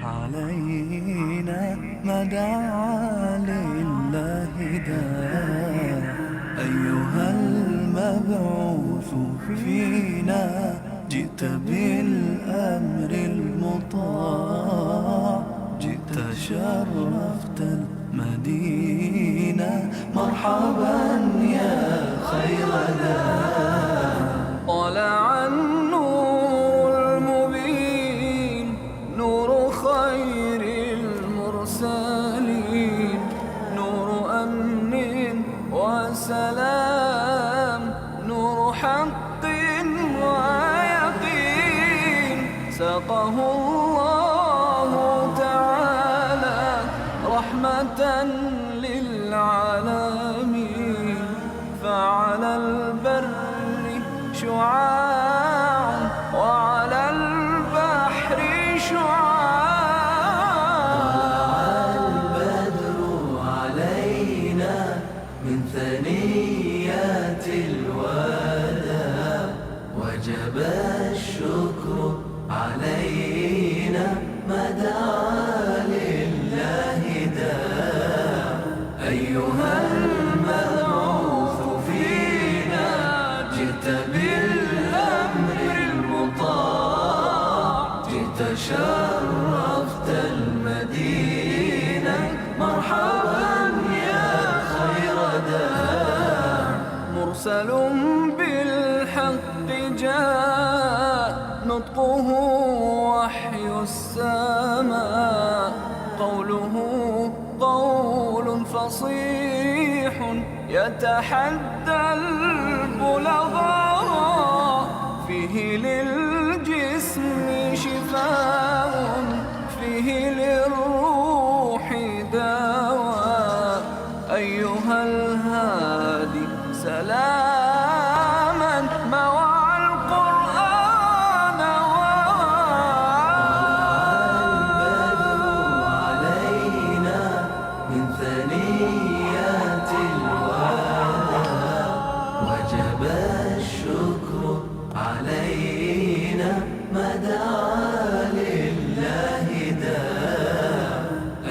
علينا ما دعا لله داع. أيها المبعوث فينا جئت بالأمر المطاع، جئت شرفت المدينة، مرحبا يا خير داع. طلع النور المبين، نور خير المرسلين، نور أمن وسلام، نور حق ويقين. ساقه الله تعالى رحمة للعالمين، فعلى البر شعاع وعلى البحر شعاع. طلع البدر علينا من ثنيات الوداع، وجب الشكر علينا ما دعا لله داع. أيها المبعوث فينا جئت بالأمر المطاع، جئت شرفت المدينة، مرحبا يا خير داع. مرسل بالحق جاء، نطقه وحي السماء، قوله قول فصيح يتحدى البلغاء. فيه للجسم شفاء، فيه للروح دواء. أيها الهادي سلاما مع القرآن البدر علينا من ثنيات الوداع، وجب الشكر علينا ما دعا لله داع.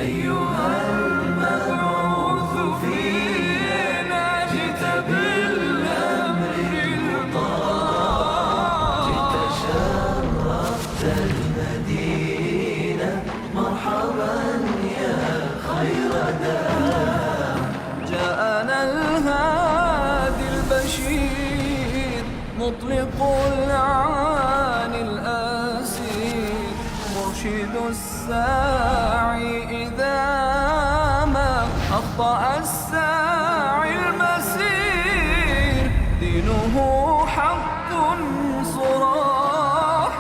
أيها المبعوث فينا جئت بالأمر المطاع، جئت شرفت المدينة، مرحبا يا خير داع. جاءنا الهادي البشير، مطلق العاني الأسير، مرشد الساعي إذا ما أخطأ الساعي المسير. دينه حق صراح،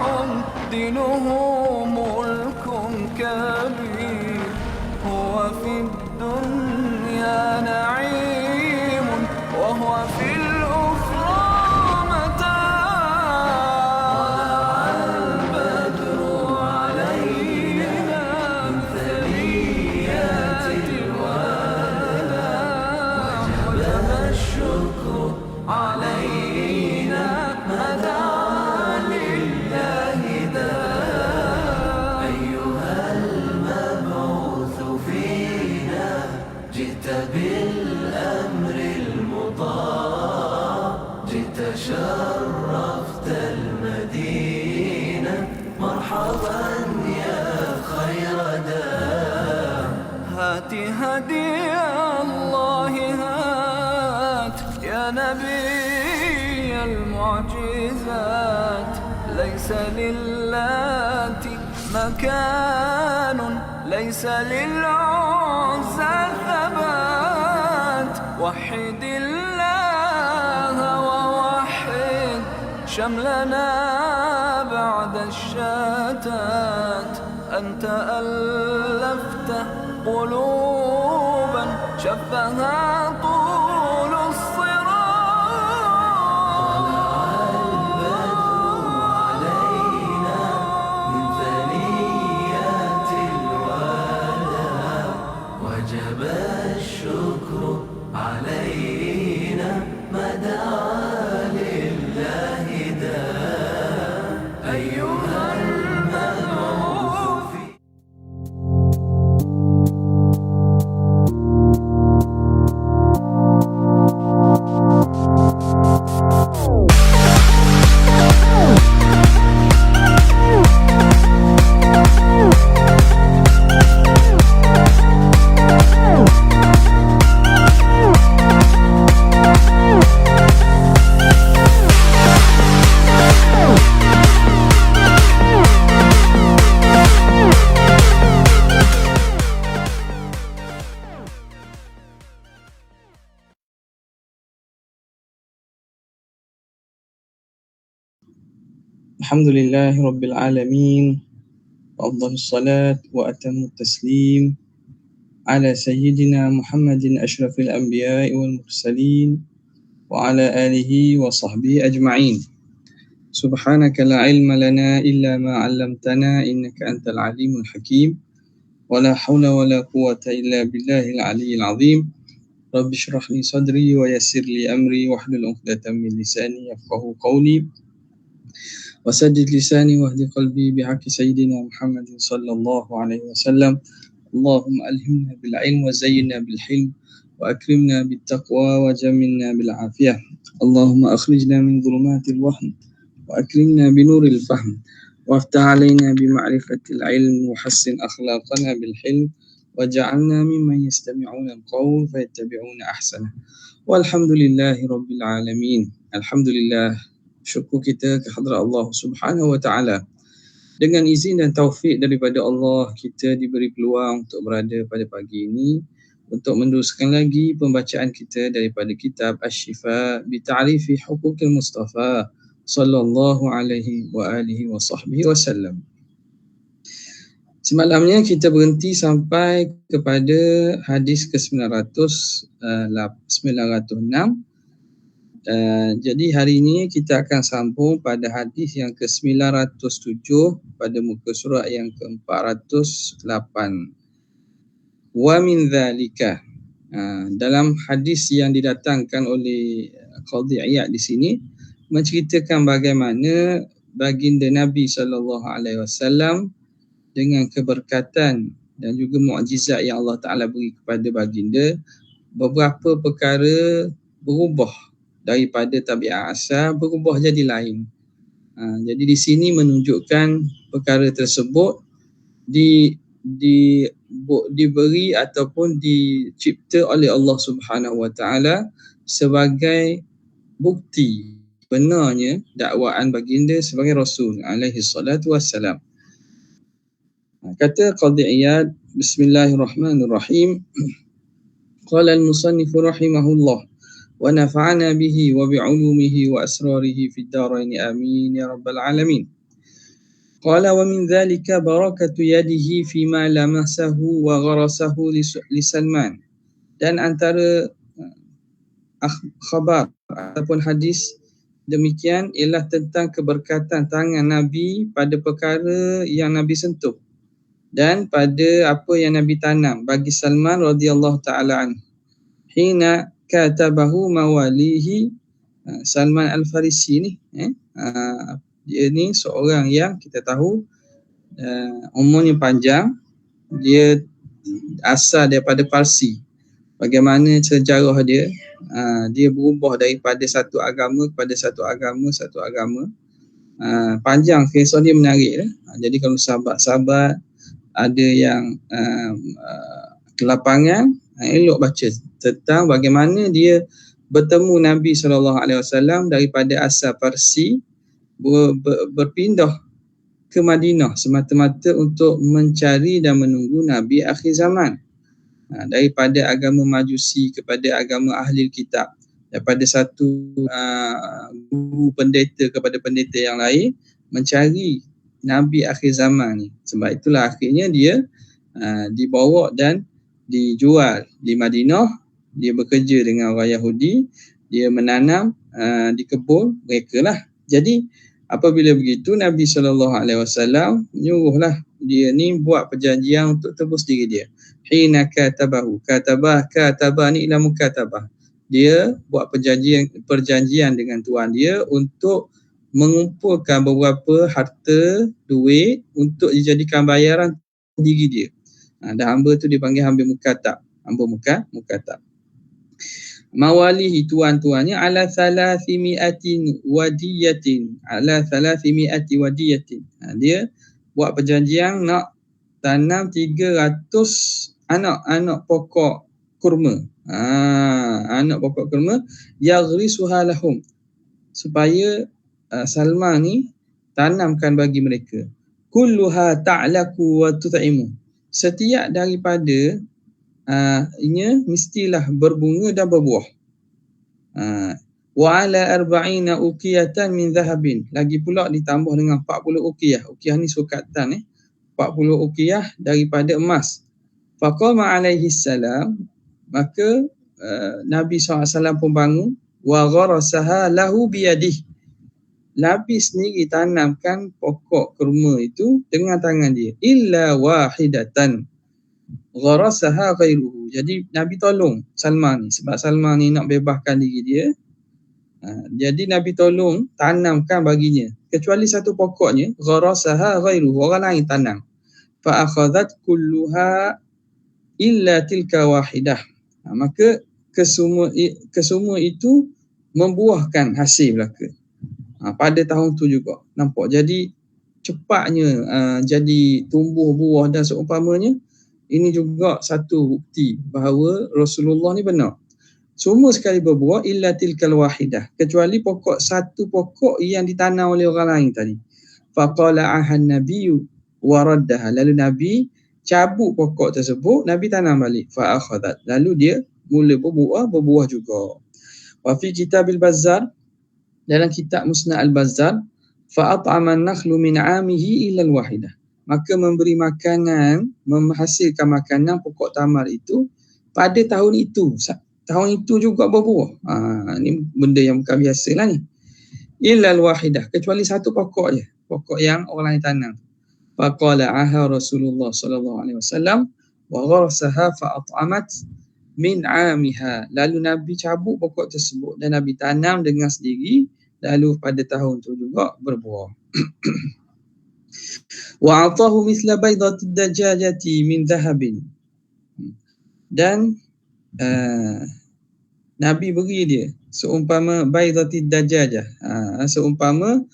دينه ملك كبير. هو في الدنيا نعيم، وهو في الأخرى متاع. البدر علينا من ثنيات الوداع، وجب الشكر علينا ما دعا لله داع. أيها المبعوث فينا جئت بالأمر المطاع، جئت شرفت المدينة، مرحبا يا خير داع. هات هدي الله هات يا نبي المعجزات. ليس للات مكان، ليس للعزى ثبات. وحد الله ووحد شملنا بعد الشتات. أنت ألفت قلوبا شبها طول الصراط. طلع البدر علينا من ثنيات الوداع، وجب الشكر علينا ما دعا لله داع. أيها المبعوث Alhamdulillahi Rabbil Alamin. وأفضل الصلاة وأتم التسليم على سيدنا محمد أشرف الأنبياء والمرسلين وعلى آله وصحبه أجمعين. سبحانك لا علم لنا إلا ما علمتنا إنك أنت العليم الحكيم ولا حول ولا قوة إلا بالله العلي العظيم. رب اشرح لي صدري ويسر لي أمري واحلل عقدة من لساني يفقهوا قولي وسدد لساني واهد قلبي بحق سيدنا محمد صلى الله عليه وسلم. اللهم ألهمنا بالعلم وزينا بالحلم وأكرمنا بالتقوى وجملنا بالعافية. اللهم أخرجنا من ظلمات الوهم وأكرمنا بنور الفهم وافتح علينا بمعرفة العلم وحسن أخلاقنا بالحلم وجعلنا ممن يستمعون القول فيتبعون أحسنه. والحمد لله رب العالمين. الحمد لله, syukur kita kehadrat Allah Subhanahu wa taala. Dengan izin dan taufik daripada Allah, kita diberi peluang untuk berada pada pagi ini untuk meneruskan lagi pembacaan kita daripada kitab Asy-Syifa bi Ta'rifi Huquqil Mustafa sallallahu alaihi wa alihi wa sahbihi wasallam. Semalamnya kita berhenti sampai kepada hadis ke-906. Jadi hari ini kita akan sambung pada hadis yang ke-907 pada muka surat yang ke-408. Wa min dzalika. Dalam hadis yang didatangkan oleh Qadhi Iyad di sini menceritakan bagaimana baginda Nabi SAW dengan keberkatan dan juga mukjizat yang Allah Taala beri kepada baginda, beberapa perkara berubah daripada tabiat asal, berubah jadi lain. Jadi di sini menunjukkan perkara tersebut diberi ataupun dicipta oleh Allah Subhanahu Wa Taala sebagai bukti benarnya dakwaan baginda sebagai Rasul alaihi salatu wassalam. Kata Qadhi Iyad, Bismillahirrahmanirrahim. Qala al-musannif rahimahullah wa nafa'ana bihi wa bi'ulumihi wa asrarihi fid darain amin ya rabbal alamin. Qala wa min dhalika barakatu yadihi fima lamasahu wa gharasahu li Salman. Dan antara khabar ataupun hadis demikian ialah tentang keberkatan tangan Nabi pada perkara yang Nabi sentuh dan pada apa yang Nabi tanam bagi Salman radhiyallahu taala anhu. Hina katabahu mawalihi. Salman Al-Farisi ni dia ni seorang yang kita tahu umurnya panjang, dia asal daripada Parsi. Bagaimana sejarah dia, dia berubah daripada satu agama kepada satu agama. Panjang kisah dia, menarik lah. Jadi kalau sahabat-sahabat ada yang kelapangan, elok baca tentang bagaimana dia bertemu Nabi SAW daripada asal Parsi, berpindah ke Madinah semata-mata untuk mencari dan menunggu Nabi akhir zaman. Daripada agama Majusi kepada agama Ahli Kitab, daripada satu guru pendeta kepada pendeta yang lain, mencari Nabi akhir zaman ni. Sebab itulah akhirnya dia dibawa dan dijual di Madinah. Dia bekerja dengan orang Yahudi, dia menanam di kebun mereka lah. Jadi apabila begitu, Nabi SAW menyuruhlah dia ni buat perjanjian untuk tebus diri dia. Hina katabahu, katabah ni ila mukatabah. Dia buat perjanjian dengan tuan dia untuk mengumpulkan beberapa harta, duit untuk dijadikan bayaran diri dia. Dan hamba tu dipanggil hamba mukatab. Mawalihi, tuan-tuannya, ala 300 wadiyatin. Dia buat perjanjian nak tanam 300 anak pokok kurma. Anak pokok kurma, yaghrisuha lahum, supaya Salman ni tanamkan bagi mereka. Kulluha ta'laku wa tut'imu. Setiap daripada ianya mestilah berbunga dan berbuah. Wa ala arba'ina uqiyatan min dhahabin. Lagi pula ditambah dengan 40 uqiyah. Uqiyah ni sukatan 40 uqiyah daripada emas. Faqama alaihi salam, maka Nabi SAW pun bangun, wa gharasaha lahu biyadih. Nabi sendiri tanamkan pokok kurma itu dengan tangan dia. Illa wahidatan gharasaha ghairuhu. Jadi Nabi tolong Salman ni sebab Salman ni nak bebaskan diri dia. Jadi Nabi tolong tanamkan baginya kecuali satu pokoknya, gharasaha ghairuhu, orang lain tanam. Fa akhadhat kulluha illa tilka wahidah. Maka kesemua itu membuahkan hasil belaka. Pada tahun tu juga nampak. Jadi cepatnya jadi tumbuh buah dan seumpamanya. Ini juga satu bukti bahawa Rasulullah ni benar. Semua sekali berbuah illa tilkal wahidah, kecuali satu pokok yang ditanam oleh orang lain tadi. Faqala ahan nabiyyu wa raddaha. Lalu Nabi cabut pokok tersebut, Nabi tanam balik. Fa akhadhat. Lalu dia mula berbuah juga. Wa fi kitabil Bazzar, dalam kitab Musnad al-Bazzar, fa at'ama an-nakhlu min 'amihi illa al-wahidah. Maka memberi makanan, menghasilkan makanan pokok tamar itu pada tahun itu. Tahun itu juga berbuah. Ini benda yang bukan biasa lah ni. Illa al-wahidah, kecuali satu pokok je. Pokok yang orang lain tanam. Faqala aha Rasulullah sallallahu alaihi wasallam wa gharasaha fa at'amat min 'amiha. Lalu Nabi cabut pokok tersebut dan Nabi tanam dengan sendiri, lalu pada tahun tu juga berbuah. Wa atahu mithla baydatid dajajati min dhahabin. Dan Nabi beri dia seumpama baydatid dajajah, seumpama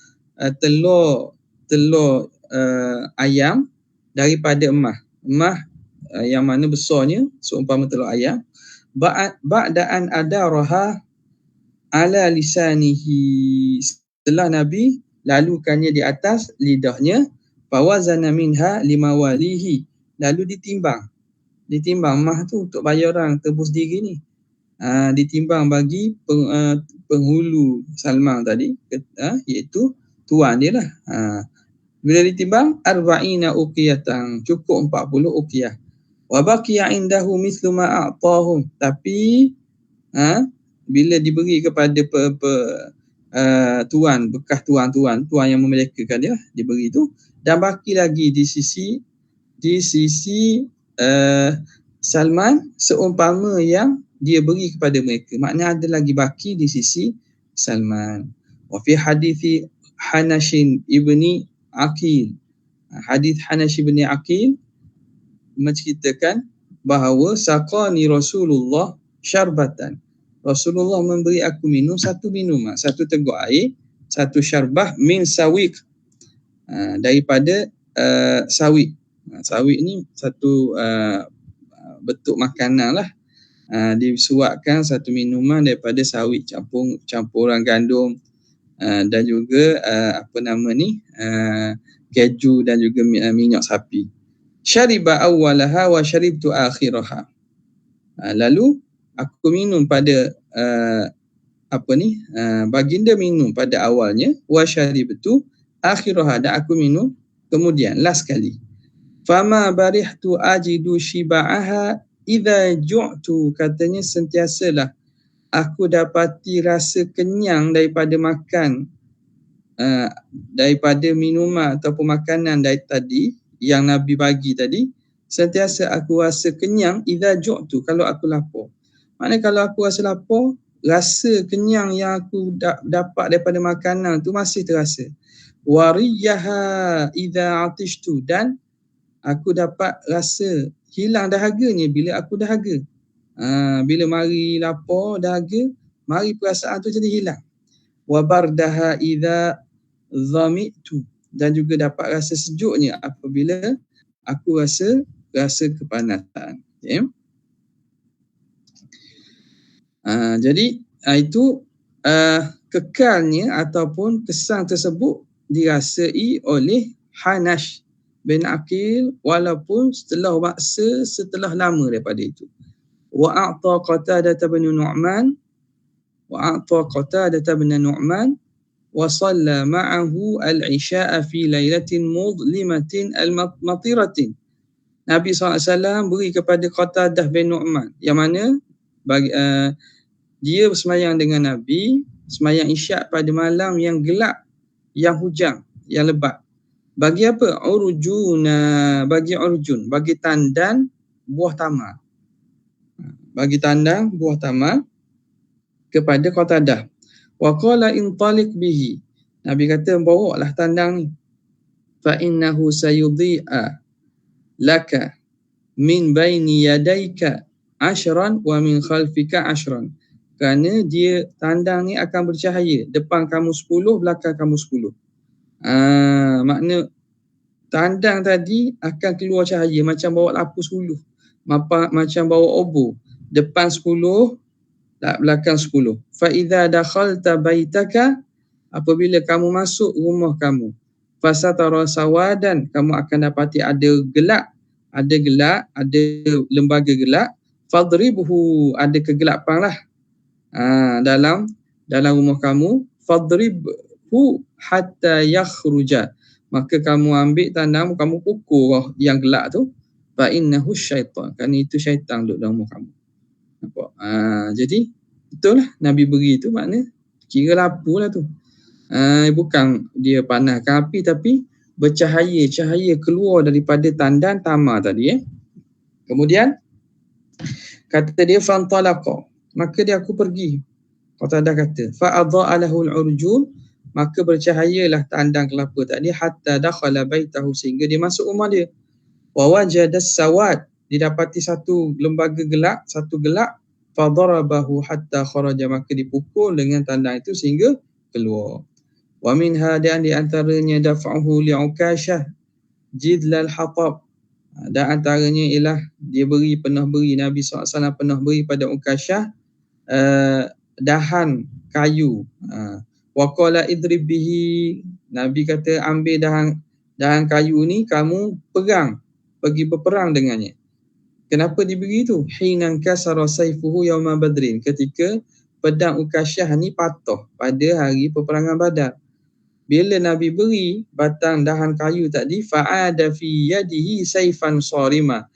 telur ayam daripada emas. Emas yang mana besarnya seumpama telur ayam. Ba'da'an adaraha ala lisanihi. Setelah Nabi lalukannya di atas lidahnya, fawazana minha limawalihi. Lalu ditimbang emas tu untuk bayar orang tebus diri ni. Ditimbang bagi penghulu Salman tadi, iaitu tuan dia lah. Bila ditimbang arba'ina uqiyatan, cukup 40 uqiyah. Wa baqiya indahu mithlu ma a'tahum. Tapi bila diberi kepada tuan, bekas tuan yang memerdekakan dia, diberi tu, dan baki lagi di sisi Salman seumpama yang dia beri kepada mereka. Maknanya ada lagi baki di sisi Salman. Wa fi hadithi Hanashin ibni Aqil. Hadis Hanash ibni Aqil menceritakan bahawa saqani Rasulullah syarbatan. Rasulullah memberi aku minum satu minuman, satu teguk air, satu syarbah min sawiq, daripada sawiq. Sawiq ni satu bentuk makanan lah. Disuapkan satu minuman daripada sawiq, campuran gandum dan juga keju dan juga minyak sapi. Syariba awwalaha wa syaribtu akhiraha. Lalu aku minum pada baginda minum pada awalnya, wa syaribtu akhiraha, dan aku minum kemudian last kali. Fama barihtu ajidu shiba'aha idza ju'tu. Katanya sentiasalah aku dapati rasa kenyang daripada makan, daripada minuman ataupun makanan dari tadi yang Nabi bagi tadi. Sentiasa aku rasa kenyang idza ju'tu, kalau aku lapar. Maknanya kalau aku rasa lapar, rasa kenyang yang aku dapat daripada makanan tu masih terasa. Wariyaha idza atishtu, dan aku dapat rasa hilang dahaganya bila aku dahaga. Bila mari lapar, dahaga, mari perasaan tu jadi hilang. Wa bardaha idza dhamitu, dan juga dapat rasa sejuknya apabila aku rasa kepanasan. Okay. Jadi itu kekalnya ataupun kesan tersebut dirasai oleh Hanash bin Aqil walaupun setelah lama daripada itu. Wa a'ta Qatadah bin Nu'man wa a'ta Qatadah bin Nu'man wa shalla ma'ahu al-isya'a fi lailatin mudlimatin al-matiratin. Nabi SAW beri kepada Qatadah bin Nu'man, yang mana dia bersemayang dengan Nabi, semayang isyak pada malam yang gelap, yang hujan, yang lebat. Bagi apa? Urjuna, bagi urjun, bagi tandan buah tamar. Bagi tandan buah tamar kepada Qatadah. Wa qala intaliq bihi. Nabi kata, bawalah tandang ni. Fa innahu sayudhi'a laka min baini yadayka 10 wa min khalfika 10. Kerana dia tandang ni akan bercahaya, depan kamu 10, belakang kamu 10. Makna tandang tadi akan keluar cahaya macam bawa lampu 10, macam bawa obor, depan 10, belakang 10. Fa idza dakhalta baitaka, apabila kamu masuk rumah kamu, fasatara sawadan, kamu akan dapati ada gelap, ada lembaga gelap, fadribhu, ada kegelapan lah dalam rumah kamu, fadribhu hatta yakhruja, maka kamu ambil tandang, kamu pukul yang gelap tu, fa innahu syaitan, kerana itu syaitan duduk dalam rumah kamu. Nampak? Jadi betul lah Nabi beri tu, makna kira lampu lah tu. Bukan dia panaskan api, tapi cahaya keluar daripada tandan tamar tadi. Kemudian kata dia fantalaqa, maka dia aku pergi. Qatadah kata fa adha'a lahu al-urjun, maka bercahayalah tandang kelapa tadi, hatta dakhala baitahu, sehingga dia masuk rumah dia. Wa wajada as-sawad, didapati satu lembaga gelap, fa darabahu hatta kharaja, maka dipukul dengan tandang itu sehingga keluar. Wa minha, dan di antaranya daf'uhu li'ukashah jidlal hatab, dan antaranya ialah dia pernah beri Nabi SAW pernah beri pada Ukashah dahan kayu. Wa qala idrib bihi, Nabi kata ambil dahan kayu ni, kamu pergi berperang dengannya. Kenapa diberi tu? Hinan kasara sayfuhu yauma badrin, ketika pedang Ukashah ni patah pada hari peperangan Badar. Bila Nabi beri batang dahan kayu tadi, fa'ada fi yadihi sayfan sarima,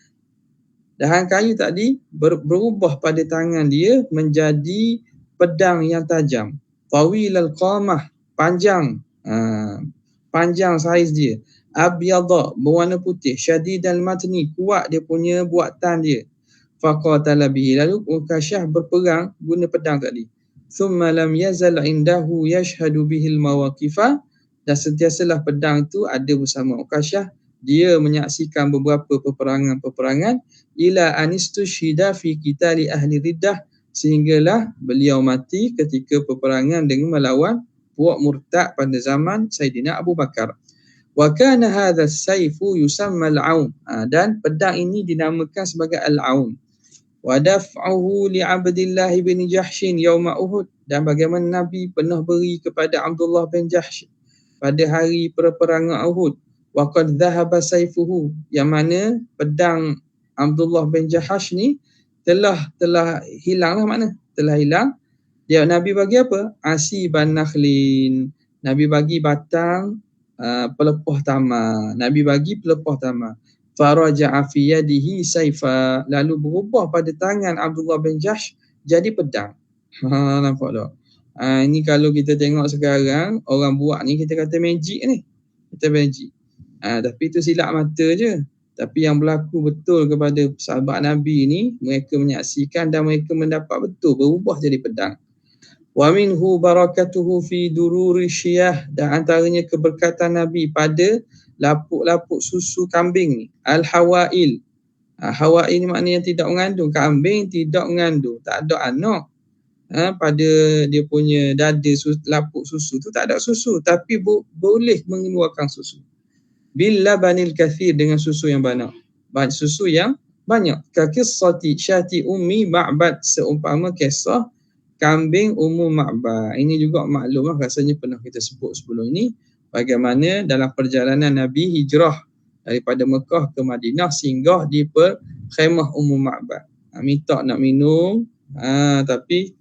dahan kayu tadi berubah pada tangan dia menjadi pedang yang tajam. Tawilal qamah, panjang saiz dia. Abyadha, berwarna putih. Syadidal matni, kuat dia punya buatan dia. Faqatala bihi, lalu Ukashah berperang guna pedang tadi. Thumma lam yazal indahu yashhadu bihil mawaqifa, dan sentiasalah pedang itu ada bersama Ukashah, dia menyaksikan beberapa peperangan ila anistushhida fi qitali ahli riddah, sehinggalah beliau mati ketika peperangan dengan melawan puak murtad pada zaman Saidina Abu Bakar. Wa kana hadha as-sayfu yusamma al-aun, dan pedang ini dinamakan sebagai al-aun. Wa daf'uhu li Abdillah bin Jahsh yauma Uhud, dan bagaimana Nabi pernah beri kepada Abdullah bin Jahsh pada hari peperangan Uhud. Wa qad dhahaba sayfuhu, yang mana pedang Abdullah bin Jahsh ni telah hilang lah, makna telah hilang. Dia Nabi bagi apa? Asiban nakhlin, Nabi bagi batang pelepah tamar. Nabi bagi pelepah tamar. Faraja'a fi yadihi sayfa, lalu berubah pada tangan Abdullah bin Jahsh jadi pedang. Nampak tak? Ini kalau kita tengok sekarang, orang buat ni kita kata magic ni. Tapi itu silap mata je. Tapi yang berlaku betul kepada sahabat Nabi ni, mereka menyaksikan dan mereka mendapat betul, berubah jadi pedang. Wa minhu barakatuhu fi dururi syiyah, dan antaranya keberkatan Nabi pada lapuk-lapuk susu kambing ni. Al-hawail. Hawail ni maknanya yang tidak mengandung. Kambing tidak mengandung, tak ada anak. Pada dia punya dada lapuk susu tu tak ada susu, tapi boleh mengeluarkan susu. Bil labanil kathir, dengan susu yang banyak. Susu yang banyak. Ka qissati syati ummi Ma'bad, seumpama kisah kambing Ummu Ma'bad. Ini juga maklum lah, rasanya pernah kita sebut sebelum ini, bagaimana dalam perjalanan Nabi hijrah daripada Mekah ke Madinah, singgah di khemah Ummu Ma'bad. Minta nak minum, tapi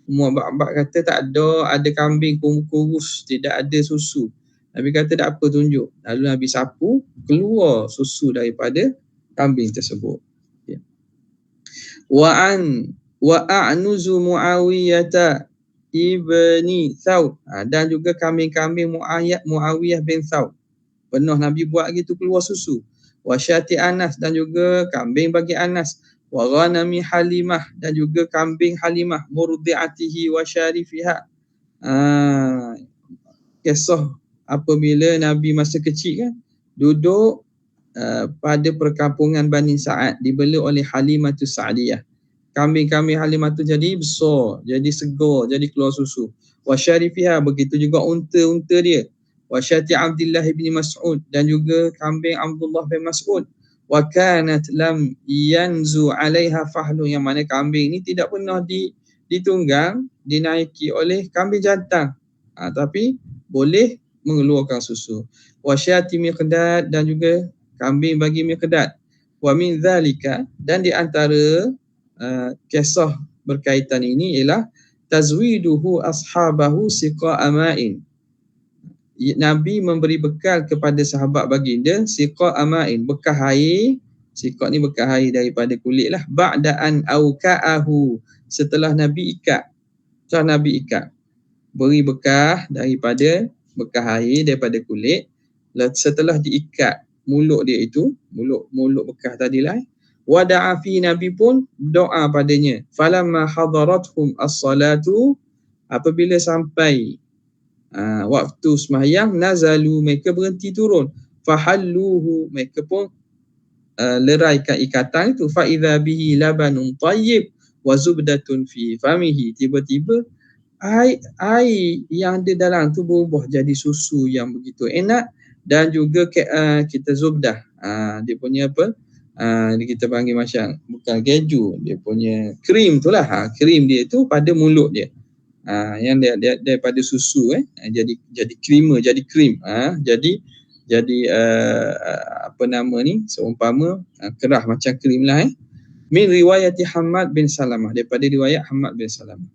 Muhammad kata tak ada kambing kurus, tidak ada susu. Nabi kata tak apa, tunjuk. Lalu Nabi sapu, keluar susu daripada kambing tersebut. Ya. Wa a'nuzu Muawiyah ibni Thawb. Dan juga kambing-kambing Muawiyah bin Thawb. Pernah Nabi buat gitu, keluar susu. Wa syati Anas, dan juga kambing bagi Anas. Wa ghanami Halimah, dan juga kambing Halimah, murdi'atihi wa syarifiha. Kisah apabila Nabi masa kecil kan duduk pada perkampungan Bani Sa'ad, dibela oleh Halimatus Sa'diyah. Kambing-kambing Halimah tu jadi besar, jadi segar, jadi keluar susu. Wa syarifiha, begitu juga unta-unta dia. Wa syati Abdullah bin Mas'ud, dan juga kambing Abdullah bin Mas'ud. Wa kanat lam yanzu 'alaiha fahlu, yang mana kambing ni tidak pernah ditunggang, dinaiki oleh kambing jantan. Tapi boleh mengeluarkan susu. Wa syati Miqdad, dan juga kambing bagi Miqdad. Wa min zalika, dan di antara kisah berkaitan ini ialah tazwiduhu ashabahu siqa'a ma'in. Nabi memberi bekal kepada sahabat baginda siqa'a ma'in, bekal air. Siqa' ni bekal air daripada kulit lah. Ba'da an awka'ahu, setelah Nabi ikat. Setelah Nabi ikat, beri bekal daripada bekal air daripada kulit. Setelah diikat mulut dia itu, mulut bekal tadilah, wada'a fi, Nabi pun doa padanya. Falamma hadarathum as-salatu, apabila sampai waktu sembahyang, nazalu, mereka berhenti turun. Fahalluhu, mereka pun leraikan ikatan itu. Fa idza bihi labanun tayyib wa zubdatun fi famihi, tiba-tiba air yang ada dalam tu berubah jadi susu yang begitu enak, dan juga kita zubdah, dia punya apa, kita panggil macam, bukan keju, dia punya krim tu lah, krim dia tu pada mulut dia, yang dia daripada susu jadi creamer, jadi krim, jadi apa nama ni, seumpama kerah macam krim lah. Min riwayati Hammad bin Salamah, daripada riwayat Hammad bin Salamah.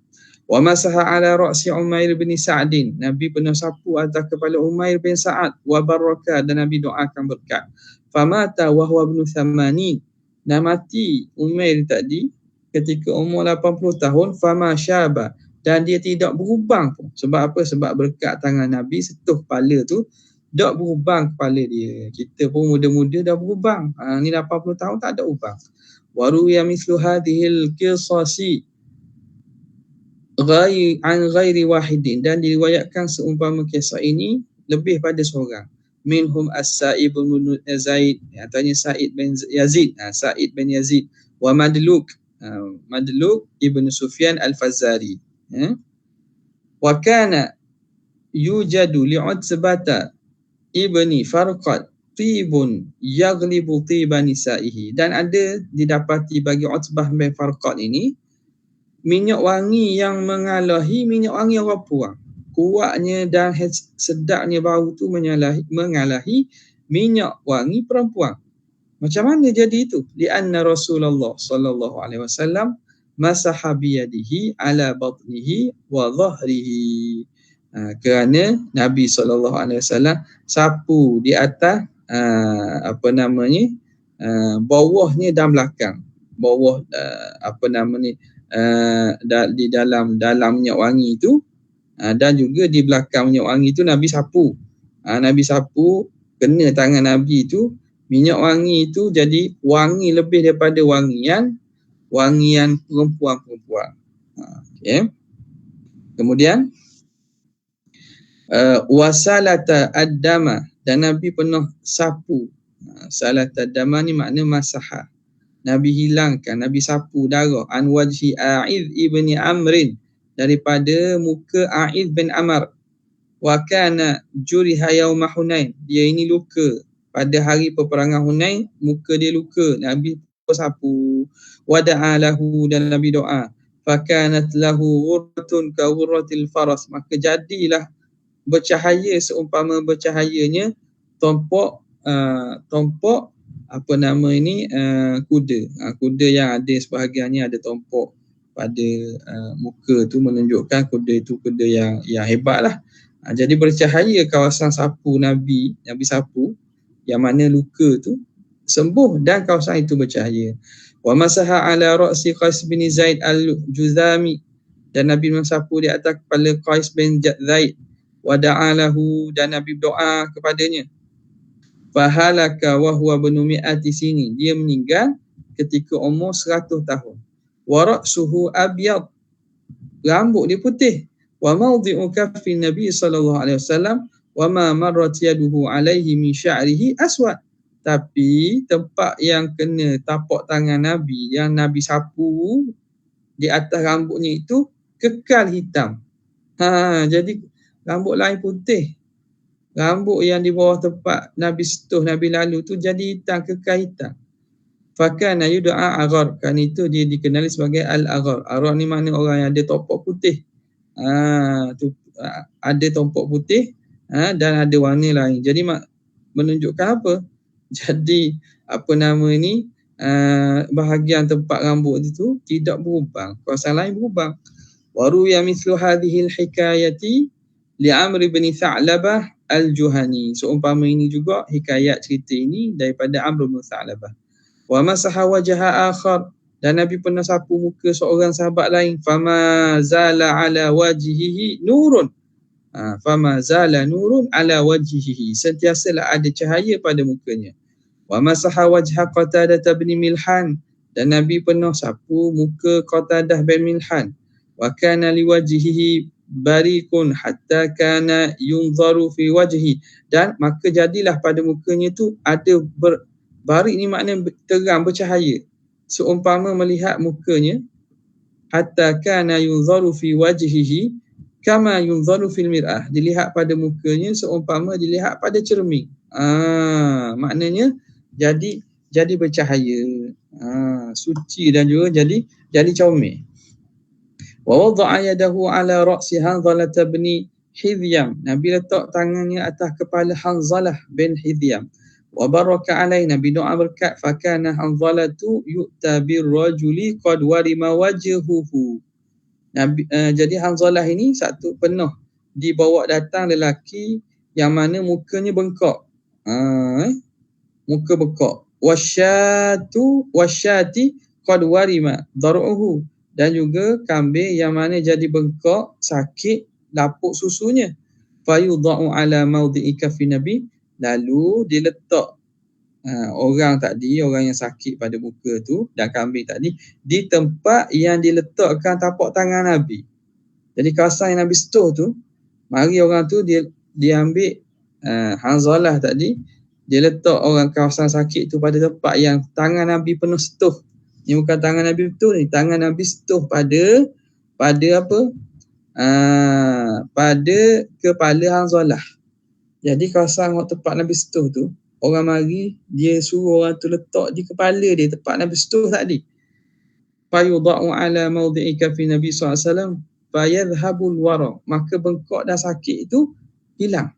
Wa masaha ala ra'si Umair bin Sa'din, Nabi pernah sapu atas kepala Umair bin Sa'ad. Wa baraka, dan Nabi doakan berkat. Famata wa huwa ibnu 80, dan mati Umair tadi ketika umur 80 tahun. Fama syaba, dan dia tidak berubang pun. Sebab apa? Sebab berkat tangan Nabi sentuh kepala tu, tak berubang kepala dia. Kita pun muda-muda dah berubang. Ni 80 tahun tak ada ubang. Wa ruwiya mithlu hadhil qisasi an ghairi wahidin, dan diriwayatkan seumpama kisah ini lebih pada seorang. Minhum as-Sa'ib bin Zaid, katanya Sa'id bin Yazid, Sa'id bin Yazid. Wa Madluk ibn Sufyan al-Fazari. Wa kana yujadu li'utbata ibni Farqad tibun yaghlibu tiba nisa'ihi, dan ada didapati bagi Utbah bin Farqad ini minyak wangi yang mengalahi minyak wangi orang perempuan. Kuatnya dan sedapnya bau tu mengalahi minyak wangi perempuan. Macam mana jadi itu? Lianna Rasulullah sallallahu alaihi wasallam masaha biyadihi ala batnihi wa dhahrihi. Kerana Nabi sallallahu alaihi wasallam sapu di atas bawahnya dan belakang. Bawah di dalam minyak wangi itu, dan juga di belakang minyak wangi itu Nabi sapu. Nabi sapu, kena tangan Nabi itu, minyak wangi itu jadi wangi lebih daripada wangian perempuan-perempuan. Okay. Kemudian wasalata ad-dama, dan Nabi pernah sapu. Salata ad-dama ni makna masaha. Nabi hilangkan, Nabi sapu darah an wajhi A'idh ibni Amrin, daripada muka A'idh bin Amr. Wa kana juriha yauma Hunain, dia ini luka pada hari peperangan Hunain, muka dia luka. Nabi sapu. Wa da'a lahu, dan Nabi doa. Fa kanat lahu ghurratun ka ghurratil faras, maka jadilah bercahaya seumpama bercahayanya tompok kuda. Kuda yang ada sebahagiannya ada tompok pada muka tu, menunjukkan kuda itu kuda yang hebat lah. Jadi bercahaya kawasan sapu Nabi sapu, yang mana luka tu sembuh dan kawasan itu bercahaya. Wa masaha ala ra'si Qais bin Zaid al-Juzami, dan Nabi mensapu di atas kepala Qais bin Zaid. Wa da'alahu, dan Nabi berdoa kepadanya. Fahalaka wa huwa banu mi'ati sini, dia meninggal ketika umur 100 tahun. Wa ra'suhu abyad, rambut dia putih. Wa mawdhi'u kaffi Nabi sallallahu alaihi wasallam wa ma marrat yaduhu alaihi min sya'rihi aswad. Tapi tempat yang kena tapak tangan Nabi, yang Nabi sapu di atas rambutnya itu kekal hitam. Jadi rambut lain putih, rambut yang di bawah tempat Nabi setuh, Nabi lalu tu jadi hitam, kekal hitam. Fakana yud'a aghar, kan itu dia dikenali sebagai al-aghar. Aghar ni makna orang yang ada topak putih. Ada topak putih dan ada warna lain. Jadi menunjukkan apa? Jadi bahagian tempat rambut itu tidak berubah, kawasan lain berubah. Wa ruya mithlu hadhihi al-hikayati li Amr bin Tha'labah al-Juhani. Seumpama ini juga hikayat cerita ini daripada Amr bin Tha'labah. Wa masaha wajha akhar, dan Nabi pernah sapu muka seorang sahabat lain. Fama zala ala wajhihi nurun. Fama zala nurun ala wajhihi, sentiasalah ada cahaya pada mukanya. Wa masaha wajha Qatadah bin Milhan, dan Nabi pernah sapu muka Qatadah bin Milhan. Wa kana liwajhihi barikun hatta kana yunzaru fi wajhi, dan maka jadilah pada mukanya tu ada barik ni makna terang, bercahaya, seumpama melihat mukanya. Hatta kana yunzaru fi wajhihi kama yunzaru fil mir'ah, dilihat pada mukanya seumpama dilihat pada cermin. Maknanya jadi bercahaya, suci, dan juga jadi comel. Wa wada'a yadahu ala ra'si Hanzalah bin Hidhyam, Nabi letak tangannya atas kepala Hanzalah bin Hidhyam. Wa baraka alaihi, Nabi doa berkat. Fakana Hanzalatu yu'ta birrajuli qad warima wajhuhu. Jadi Hanzalah ini satu pernah dibawa datang lelaki yang mana mukanya bengkak. Muka bengkak. Wasyati qad warima daruhu, dan juga kambing yang mana jadi bengkak, sakit, lapuk susunya. Fayudha'u ala mawdi'i kaffi Nabi, lalu diletak orang yang sakit pada muka tu dan kambing tadi di tempat yang diletakkan tapak tangan Nabi. Jadi kawasan yang Nabi setuh tu, mari orang tu dia ambil Hanzalah tadi, dia letak orang kawasan sakit tu pada tempat yang tangan Nabi penuh setuh. Ini bukan tangan Nabi betul ni, tangan Nabi setuh pada apa? Pada kepala Hanzalah. Jadi kawasan tempat Nabi setuh tu, orang mari, dia suruh orang tu letak di kepala dia tempat Nabi setuh tadi. Fayudha'u ala mawdi'i kaffi Nabi SAW fayadhhabul wara, maka bengkak dan sakit itu hilang.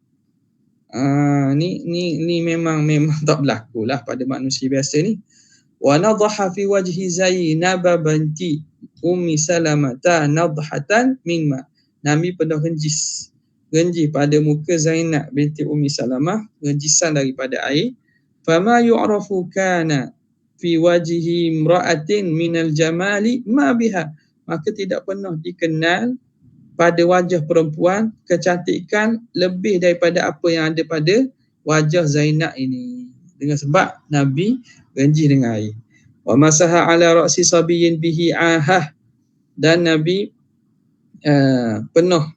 Ni memang tak berlaku lah pada manusia biasa ni. Wa nadhaha fi wajhi Zainab binti Ummi Salamah nadhatan min ma, Nabi pernah genjis pada muka Zainab binti Ummi Salamah, genjisan daripada air. Fama yu'rafu kana fi wajhi imra'atin minal jamali ma biha, maka tidak pernah dikenal pada wajah perempuan kecantikan lebih daripada apa yang ada pada wajah Zainab ini, dengan sebab Nabi genjis dengan air. Wa masaha ala ra'si sabiyyin bihi ahah, dan Nabi pernah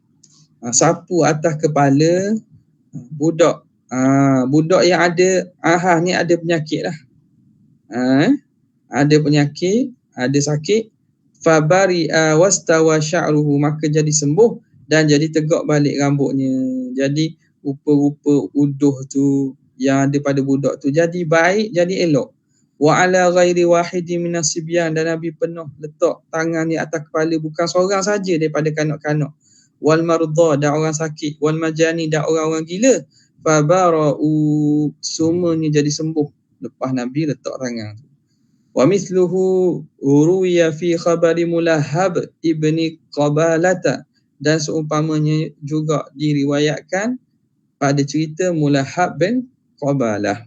sapu atas kepala budak. Budak yang ada ahah ni ada penyakit lah. Ada penyakit, ada sakit. Fabari'a wastawa sya'ruhu, maka jadi sembuh dan jadi tegak balik rambutnya. Jadi rupa-rupa uduh tu yang ada pada budak tu jadi baik, jadi elok. Wa ala ghairi wahidin minas sibyan, dan Nabi pernah letak tangan di atas kepala bukan seorang saja daripada kanak-kanak. Wal mardha, dan orang sakit. Wal majani, dan orang-orang gila. Fabara'u, semuanya jadi sembuh lepas Nabi letak tangan tu. Wa mithluhu ruwiya fi khabari Mulahhab ibni Qabalata, dan seumpamanya juga diriwayatkan pada cerita Mulahhab bin Qabalah.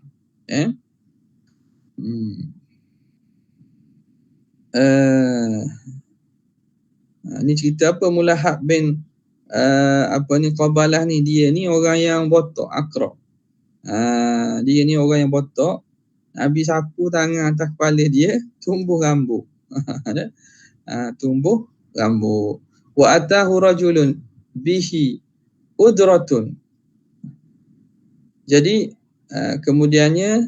Ni cerita apa? Mulahhab bin Qabalah ni, dia ni orang yang botak, akrab. Dia ni orang yang botak. Nabi sapu tangan atas kepala dia, tumbuh rambut. Tumbuh rambut. Wa atahu rajulun bihi udratun. Jadi kemudiannya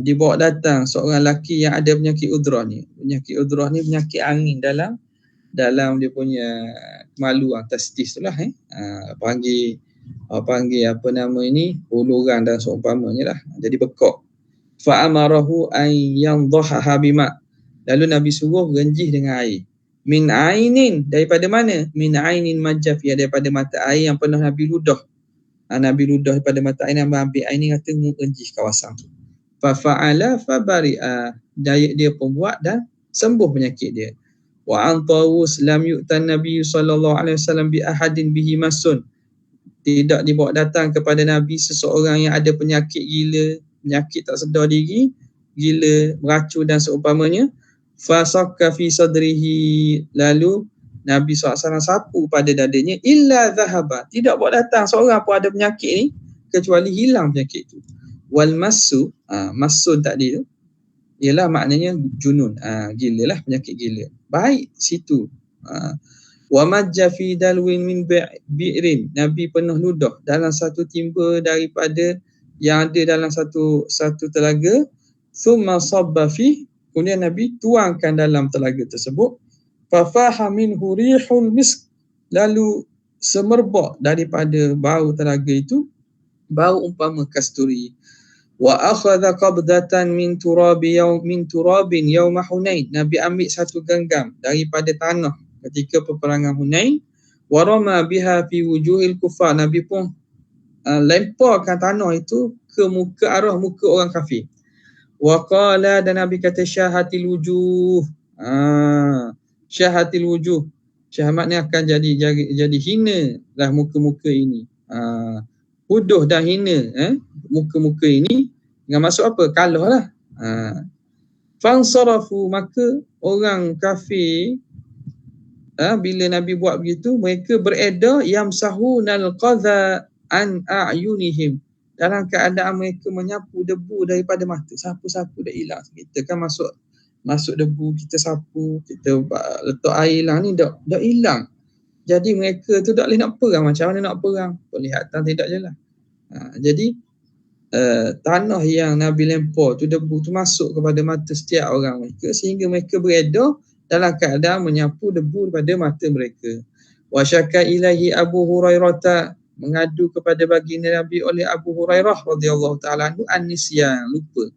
dibawa datang seorang lelaki yang ada penyakit udrah ni. Penyakit udrah ni penyakit angin dalam dia punya kemaluan, testis tu lah. Panggil apa nama ini, uluran dan seumpamanya lah. Jadi bekak. Fa amarahu an yandhaha bima. Lalu Nabi suruh renjih dengan air. Min ainin, daripada mana? Min ainin majafiyah, daripada mata air yang pernah Nabi ludah. Nabi ludah daripada mata air, Nabi ambil air ni, kata renjih kawasan tu. Fa fa'ala fa bari'a, dia pun buat dan sembuh penyakit dia. Wa antawus lam yu'tan Nabi sallallahu alaihi wasallam bi ahadin bihi masun. Tidak dibawa datang kepada Nabi seseorang yang ada penyakit gila, penyakit tak sedar diri, gila, meracun dan seumpamanya. Fasakka fi sadrihi, lalu Nabi SAW sapu pada dadanya, illa zahaba, tidak bawa datang seorang pun ada penyakit ni kecuali hilang penyakit tu. Wal masu, masun tadi tu ialah maknanya junun, gila lah, penyakit gila. Baik situ. Wa majja fi dalwin min bi'rin, Nabi pernah ludah dalam satu timba daripada yang ada dalam satu telaga. Thumma sabba fi, kemudian Nabi tuangkan dalam telaga tersebut. Fafaha minhu rihul misk, lalu semerbak daripada bau telaga itu bau umpama kasturi. Wa akhadha qabdatan min turabin yawma Hunain, Nabi ambil satu genggam daripada tanah ketika peperangan Hunain. Wa rama biha fi wujuhil kufar, Nabi pun lemparkan tanah itu ke arah muka orang kafir. Wa qala, dan Nabi kata, syahatil wujuh. Syahatil wujuh, syah maknanya akan jadi hina lah muka-muka ini. Huduh dan hina muka-muka ini, dengan maksud apa? Kalah lah. Fansarafu, maka orang kafir bila Nabi buat begitu, mereka beredar yamsahunal qadha an a'yunihim, dalam keadaan mereka menyapu debu daripada mata. Sapu-sapu dah hilang. Kita kan masuk debu, kita sapu, kita letak air lah, ni dah hilang. Jadi mereka tu tak boleh nak perang. Macam mana nak perang? Penglihatan tidak je lah. Jadi tanah yang Nabi lempar tu, debu tu masuk kepada mata setiap orang mereka, sehingga mereka beredar dalam keadaan menyapu debu daripada mata mereka. Wa syaka ilahi Abu Hurairah, mengadu kepada baginda Nabi oleh Abu Hurairah radhiyallahu ta'ala anhu, an-nisyan, lupa.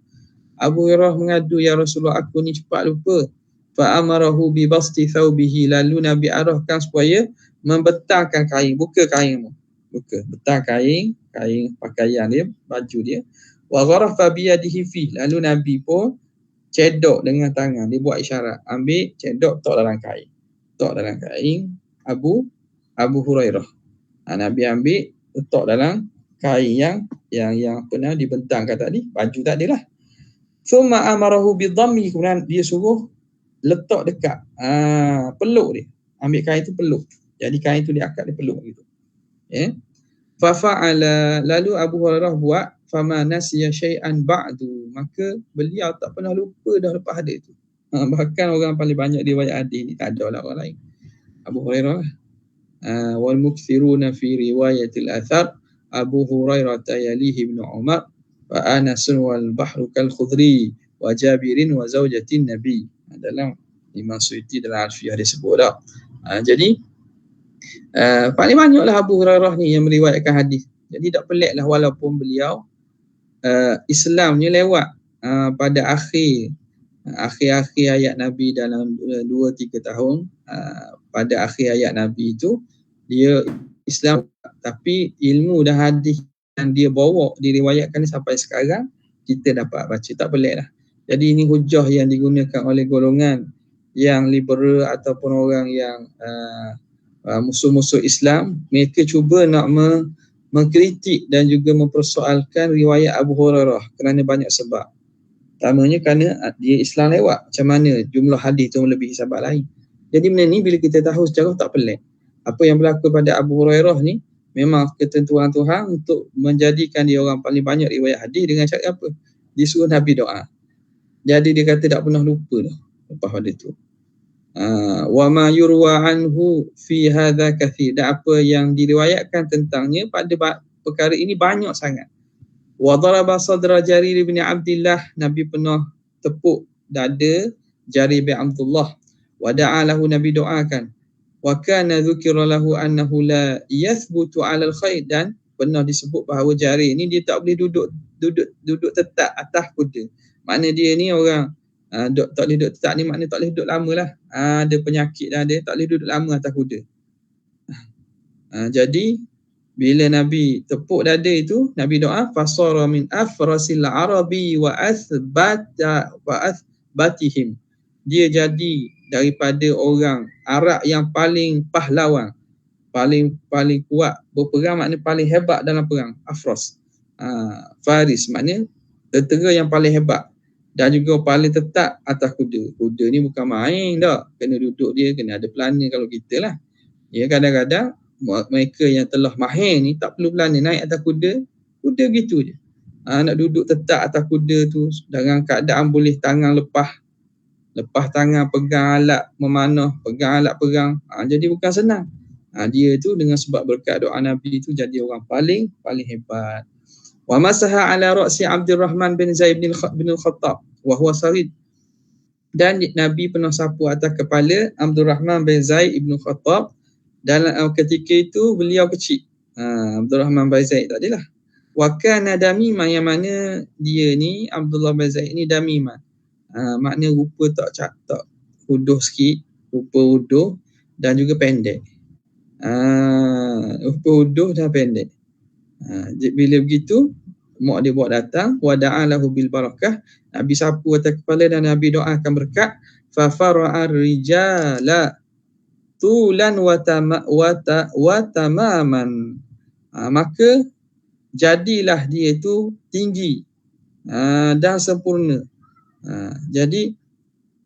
Abu Hurairah mengadu, ya Rasulullah, aku ni cepat lupa. Fa amarahu bi basti thawbihi, lalu Nabi arahkan supaya membentangkan kain, buka kain, betang kain pakaian dia, baju dia. Wa gharafa bi yadihi fi, lalu Nabi pun cedok dengan tangan, dia buat isyarat, ambil cedok, letak dalam kain Abu Hurairah. Nabi ambil, letak dalam kain yang pernah dibentangkan tadi, baju tadi lah. Thumma amarahu bidhammi, kemudian dia suruh letak dekat peluk dia. Ambil kain tu peluk. Jadi kain tu dia akad, dia peluk gitu. Fa fa'ala, lalu Abu Hurairah buat, fama nasiya syai'an ba'du, maka beliau tak pernah lupa dah lepas hadis tu. Bahkan orang paling banyak riwayat hadis ni tak ada lah orang lain, Abu Hurairah. Wal mukthiruna fi riwayatil athar Abu Hurairah yalihi ibn Umar wa Anasun wal bahru kal khudri wa Jabirin wa zaujatin Nabi. Dalam Imam Suyuti dalam Alfiyah dia sebut dah. Jadi paling banyaklah Abu Hurairah ni yang meriwayatkan hadis. Jadi tak pelik lah, walaupun beliau Islamnya lewat pada akhir ayat Nabi dalam 2-3 tahun. Pada akhir ayat Nabi itu dia Islam, tapi ilmu dan hadis yang dia bawa, diriwayatkan sampai sekarang kita dapat baca. Tak pelik lah. Jadi ini hujah yang digunakan oleh golongan yang liberal ataupun orang yang musuh-musuh Islam. Mereka cuba nak mengkritik dan juga mempersoalkan riwayat Abu Hurairah kerana banyak sebab. Pertamanya kerana dia Islam lewat. Macam mana jumlah hadis tu melebihi sahabat lain. Jadi benda ni bila kita tahu secara tak pelik. Apa yang berlaku pada Abu Hurairah ni memang ketentuan Tuhan untuk menjadikan dia orang paling banyak riwayat hadis dengan cara apa? Disuruh Nabi doa. Jadi dia kata tak pernah lupa dah lepas pada tu. Wa ma yurwa anhu fi hadza kathir. Dan apa yang diriwayatkan tentangnya pada perkara ini banyak sangat. Wa daraba sadra Jarir bin Abdullah, Nabi pernah tepuk dada Jarir bin Abdullah. Wa da'a lahu, Nabi doakan. Wa kana dzukira lahu annahu la yathbutu 'ala al-khair, dan pernah disebut bahawa Jarir ni dia tak boleh duduk tetap atas kuda. Makna dia ni orang tak boleh duduk tetap ni, makna tak boleh duduk lama lah. Ada penyakit dah dia, tak boleh duduk lama atas kuda. Jadi bila Nabi tepuk dada itu, Nabi doa fasara min afrasil arabi wa athbatihim. Dia jadi daripada orang Arab yang paling pahlawan, paling kuat berperang, maknanya paling hebat dalam perang. Afras, Faris maknanya tentera yang paling hebat, dan juga paling tetap atas kuda. Kuda ni bukan main dah, kena duduk dia, kena ada pelana kalau kita lah. Ya, kadang-kadang mereka yang telah mahir ni tak perlu pelana, naik atas kuda gitu je. Nak duduk tetap atas kuda tu dalam keadaan boleh tangan lepas tangan, pegang alat memanah, pegang alat perang. Jadi bukan senang. Dia tu dengan sebab berkat doa Nabi tu jadi orang paling hebat. Wa masaha ala ra'si Abdurrahman bin Zaid bin al-Khattab wa huwa sarid. Dan Nabi pernah sapu atas kepala Abdurrahman bin Zaid bin Khattab dalam ketika itu beliau kecil. Abdurrahman bin Zaid tak adalah. Wa kana damima, yang mana dia ni Abdullah bin Zaid ni damima. Makna rupa tak huduh sikit, rupa huduh dan juga pendek. Rupa huduh dan pendek. Bila begitu mak dia buat datang, wa da'alahu bil barakah, Nabi sapu atas kepala dan Nabi doakan berkat. Fa fara'ar rijala tulan wa tamaman. Maka jadilah dia itu tinggi dan sempurna. Jadi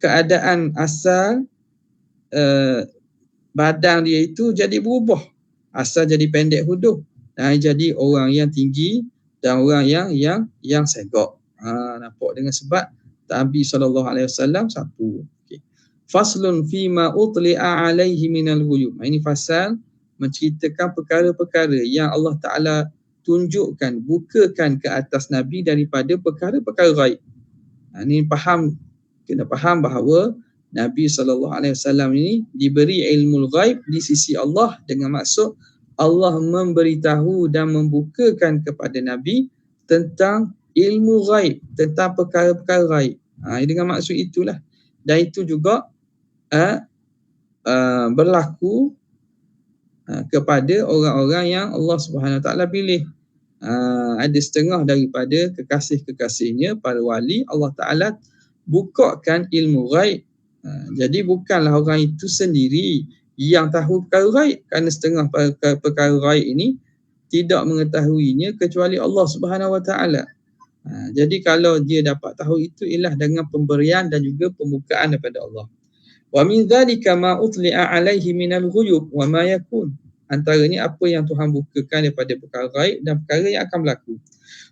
keadaan asal badan dia itu jadi berubah. Asal jadi pendek huduh, jadi orang yang tinggi dan orang yang segak. Nampak dengan sebab Nabi SAW sapu. Faslun fima utli'a alaihi minal ghuyub. Ini fasal menceritakan perkara-perkara yang Allah Ta'ala tunjukkan, bukakan ke atas Nabi daripada perkara-perkara ghaib. Ini kena faham bahawa Nabi SAW ini diberi ilmu ghaib di sisi Allah, dengan maksud Allah memberitahu dan membukakan kepada Nabi tentang ilmu ghaib, tentang perkara-perkara ghaib. Dengan maksud itulah. Dan itu juga berlaku kepada orang-orang yang Allah Subhanahu Wa Taala pilih. Ada setengah daripada kekasih-kekasihnya, para wali, Allah Ta'ala bukakan ilmu ghaib. Jadi bukanlah orang itu sendiri yang tahu perkara ghaib, kerana setengah perkara ghaib ini tidak mengetahuinya kecuali Allah Subhanahu Wa Taala. Jadi kalau dia dapat tahu itu ialah dengan pemberian dan juga pembukaan daripada Allah. Wa min dzalika ma utli'a alaihi minal ghuyub wa ma yakun. Antaranya apa yang Tuhan bukakan daripada perkara ghaib dan perkara yang akan berlaku.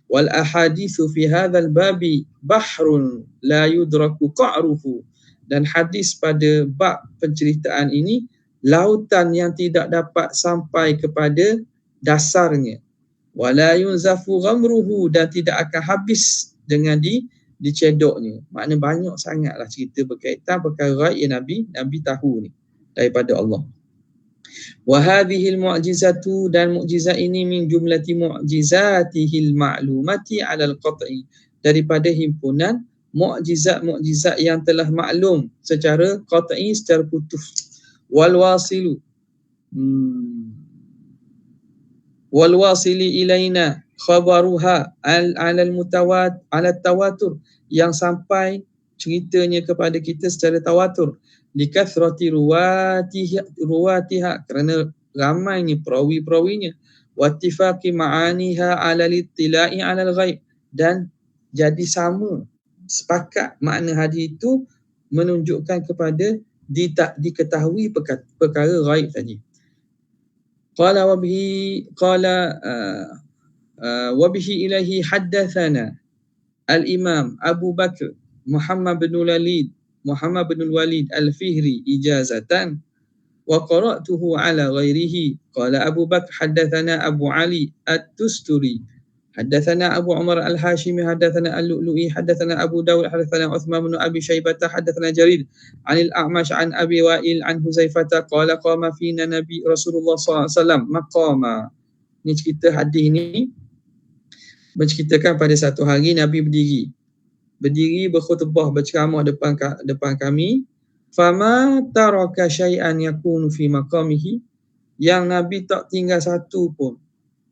Wal ahaditsu fi hadzal babi bahrun la yudraku qa'ruhu. Dan hadis pada bab penceritaan ini lautan yang tidak dapat sampai kepada dasarnya. Wala yunzafu ghamruhu, dan tidak akan habis dengan dicedoknya. Makna banyak sangatlah cerita berkaitan perkara ghaib yang Nabi tahu ni daripada Allah. Wa hadhil mu'jizatu, dan mukjizat ini min jumlati mu'jizatihil ma'lumati 'alal qat'i, daripada himpunan mukjizat-mukjizat yang telah maklum secara qat'i, secara putus. Wal wasili ilaina khabaruha ala tawatur, yang sampai ceritanya kepada kita secara tawatur, likathrati ruwatiha, kerana ramainya perawi-perawinya, wattifaqi ma'aniha 'ala littila'i 'ala al-ghaib, dan jadi sama, sepakat makna hadis itu menunjukkan kepada diketahui perkara ghaib tadi. Qala wa bihi ilahi haddathana al-imam Abu Bakr Muhammad bin Walid al-Fihri ijazatan wa qara'tuhu ala ghairihi. Qala Abu Bakr haddathana Abu Ali at-Tusturi حدثنا أبو عمر الهاشمي حدثنا اللؤلؤي حدثنا أبو داود حدثنا عثمان بن أبي شيبة حدثنا جرير عن الأعمش عن أبي وائل عن حذيفة قال قام فينا نبي رسول الله صلى الله عليه وسلم مقاما. Ini cerita hadis ni menceritakan pada satu hari Nabi berdiri berkhutbah, berceramah depan kami. Fama taraka syai'an yakunu fi maqamihi, yang Nabi tak tinggal satu pun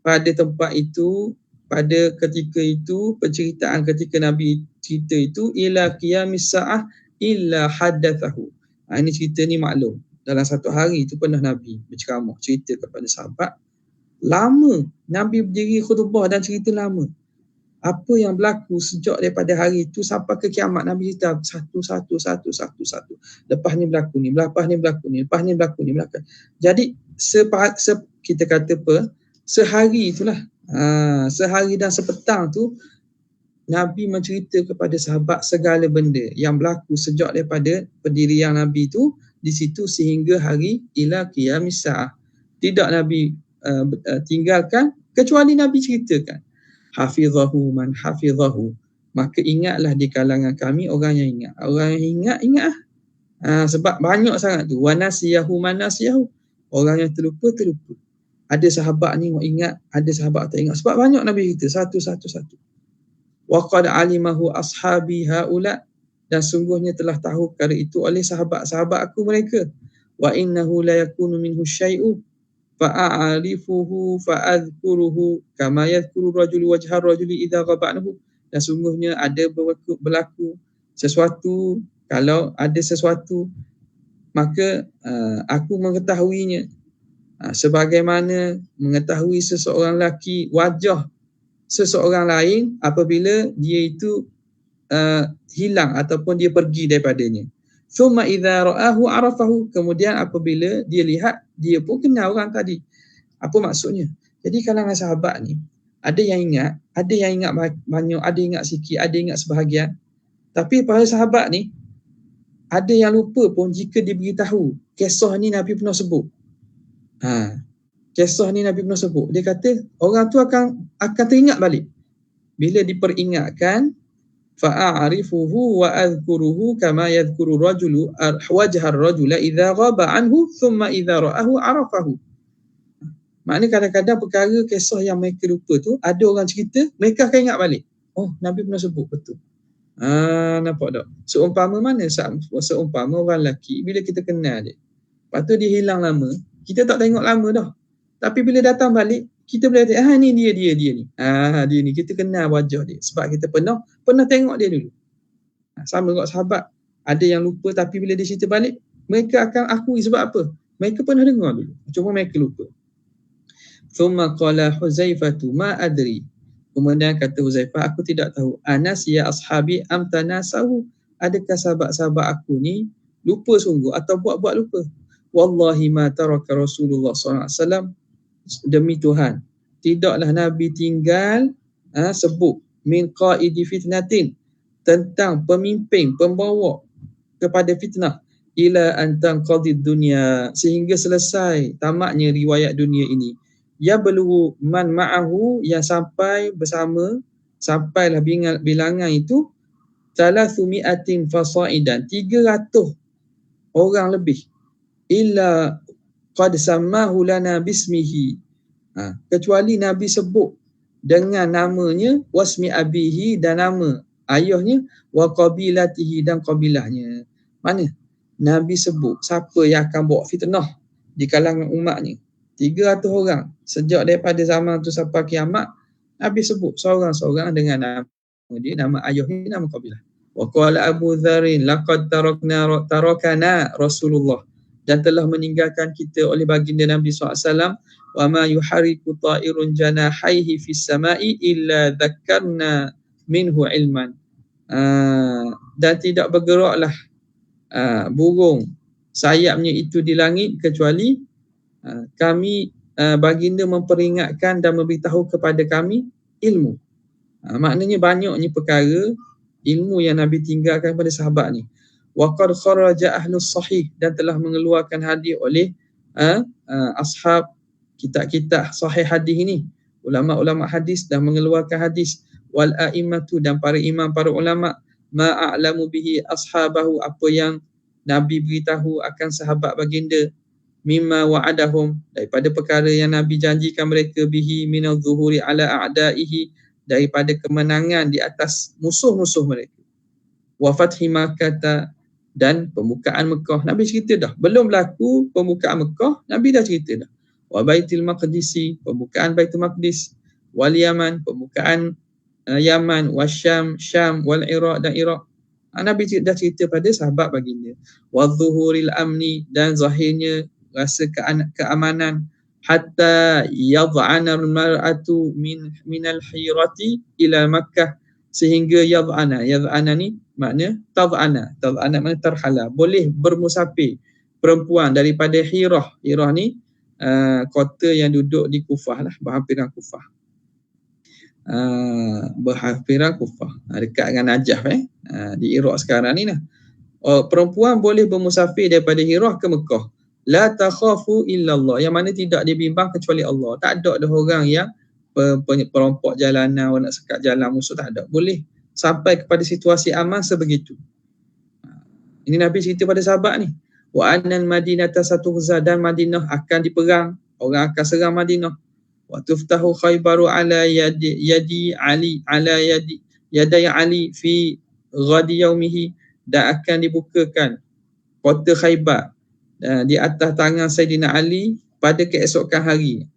pada tempat itu, pada ketika itu, penceritaan ketika Nabi cerita itu, ila qiyamis sa'ah illa haddathahu. Ini cerita ni maklum, dalam satu hari itu pernah Nabi berceramah, cerita kepada sahabat. Lama Nabi berdiri khutbah dan cerita lama. Apa yang berlaku sejak daripada hari itu sampai ke kiamat, Nabi cerita satu. Lepas ni berlaku ni, lepas ni berlaku ni. Jadi kita kata apa, sehari itulah, sehari dan sepetang tu Nabi mencerita kepada sahabat segala benda yang berlaku sejak daripada pendirian Nabi tu di situ sehingga hari ila qiyamis sa'ah. Tidak Nabi tinggalkan kecuali Nabi ceritakan. Hafizahu man hafizahu, maka ingatlah di kalangan kami orang yang ingat. Orang yang ingat sebab banyak sangat tu. Wa nasiyahu man nasiyahu, orang yang terlupa. Ada sahabat ni ingat, ada sahabat tak ingat. Sebab banyak Nabi cerita satu. Wa qad alimahu ashabi haula, dan sungguhnya telah tahu perkara itu oleh sahabat-sahabat aku mereka. Wa innahu la yakunu minhu syai'u fa'arifuhu fa'adhkuruhu kama yadhkuru rajulu wajhar rajuli idza ghaba'nahu. Dan sungguhnya ada berlaku sesuatu, kalau ada sesuatu maka aku mengetahuinya sebagaimana mengetahui seseorang lelaki wajah seseorang lain apabila dia itu hilang ataupun dia pergi daripadanya. Thumma idza ra'ahu arafahu, kemudian apabila dia lihat, dia pun kenal orang tadi. Apa maksudnya? Jadi kalangan sahabat ni ada yang ingat banyak, ada yang ingat sikit, ada yang ingat sebahagian. Tapi para sahabat ni ada yang lupa pun jika diberitahu kisah ni Nabi pernah sebut. Kisah ni Nabi pernah sebut. Dia kata orang tu akan teringat balik bila diperingatkan. Fa'arifuhu wa adhkuruhu kama yadhkuru rajulu wajhar rajula idza ghaba anhu thumma idza ra'ahu arafahu. Maknanya kadang-kadang perkara kisah yang mereka lupa tu, ada orang cerita, mereka akan ingat balik. Oh, Nabi pernah sebut, betul. Nampak tak? Seumpama orang lelaki, bila kita kenal dia, lepas tu dia hilang lama, kita tak tengok lama dah. Tapi bila datang balik, kita boleh kata, ni dia ni. Dia ni, kita kenal wajah dia. Sebab kita pernah tengok dia dulu. Sama dengan sahabat. Ada yang lupa tapi bila dia cerita balik, mereka akan akui sebab apa? Mereka pernah dengar dulu. Cuma mereka lupa. Thumma qala Huzaifatu ma adri. Kemudian kata Huzaifah, aku tidak tahu. Anas ya ashabi am tanasahu. Adakah sahabat-sahabat aku ni lupa sungguh atau buat-buat lupa? Wallahi ma taraka Rasulullah SAW. Demi Tuhan, tidaklah Nabi tinggal sebut min qaidi fitnatin, tentang pemimpin, pembawa kepada fitnah, ila antang qadid dunia, sehingga selesai tamatnya riwayat dunia ini. Ya belughu man ma'ahu, yang sampai bersama, sampailah bilangan itu 300 fasaidan, 300 orang lebih. Illa qad sammahu lana bismihi, kecuali Nabi sebut dengan namanya, wasmi abihi, dan nama ayahnya, wa qabilatihi, dan qabilahnya. Mana? Nabi sebut siapa yang akan bawa fitnah di kalangan umatnya. 300 orang. Sejak daripada zaman tu sampai kiamat, Nabi sebut seorang-seorang dengan nama dia, nama ayahnya, nama qabilah. Wa qala Abu Dharr laqad tarakana Rasulullah, dan telah meninggalkan kita oleh baginda Nabi SAW, wa ma yuhariku ta'irun janahaihi fis sama'i illa dzakkarna minhu ilman. Dan tidak bergeraklah burung sayapnya itu di langit kecuali kami baginda memperingatkan dan memberitahu kepada kami ilmu. Maknanya banyaknya perkara ilmu yang Nabi tinggalkan kepada sahabat ni. Wa qad kharaja ahlus sahih, dan telah mengeluarkan hadis oleh ashab kitab-kitab sahih hadis ini. Ulama-ulama hadis dah mengeluarkan hadis. Wal a'immatu, dan para imam, para ulama, ma'a'lamu bihi ashabahu, apa yang Nabi beritahu akan sahabat baginda, mimma wa'adahum, daripada perkara yang Nabi janjikan mereka, bihi minal zuhuri ala a'daihi, daripada kemenangan di atas musuh-musuh mereka. Wa fathi Makkah, dan pembukaan Mekah. Nabi cerita dah. Belum berlaku pembukaan Mekah, Nabi dah cerita dah. Wa Baitul Maqdisi, pembukaan Baitul Maqdis. Wal Yaman, pembukaan Yaman. Wa Syam, wal Iraq, dan Iraq. Nabi dah cerita pada sahabat baginda. Wa Zuhuril Amni, dan zahirnya rasa keamanan. Hatta yad'ana al-mar'atu minal hirati ila Makkah, sehingga yad'ana ni makna tad'ana makna terhala, boleh bermusafir perempuan daripada Hirah ni kota yang duduk di Kufah lah, berhampiran Kufah, dekat dengan Najaf di Iraq sekarang ni lah. Perempuan boleh bermusafir daripada Hirah ke Mekah. La takhafu illallah, yang mana tidak dibimbang kecuali Allah. Tak ada dah orang yang perompok jalanan, orang nak sekat jalan musuh, tak ada. Boleh sampai kepada situasi aman sebegitu. Ini Nabi cerita pada sahabat ni. Wa annal madinata satughza, dan Madinah akan diperang, orang akan serang Madinah. Wa tuftahu Khaybaru ala yadi Ali fi ghadi yaumihi, dan akan dibukakan kota Khaybar di atas tangan Sayyidina Ali pada keesokan hari.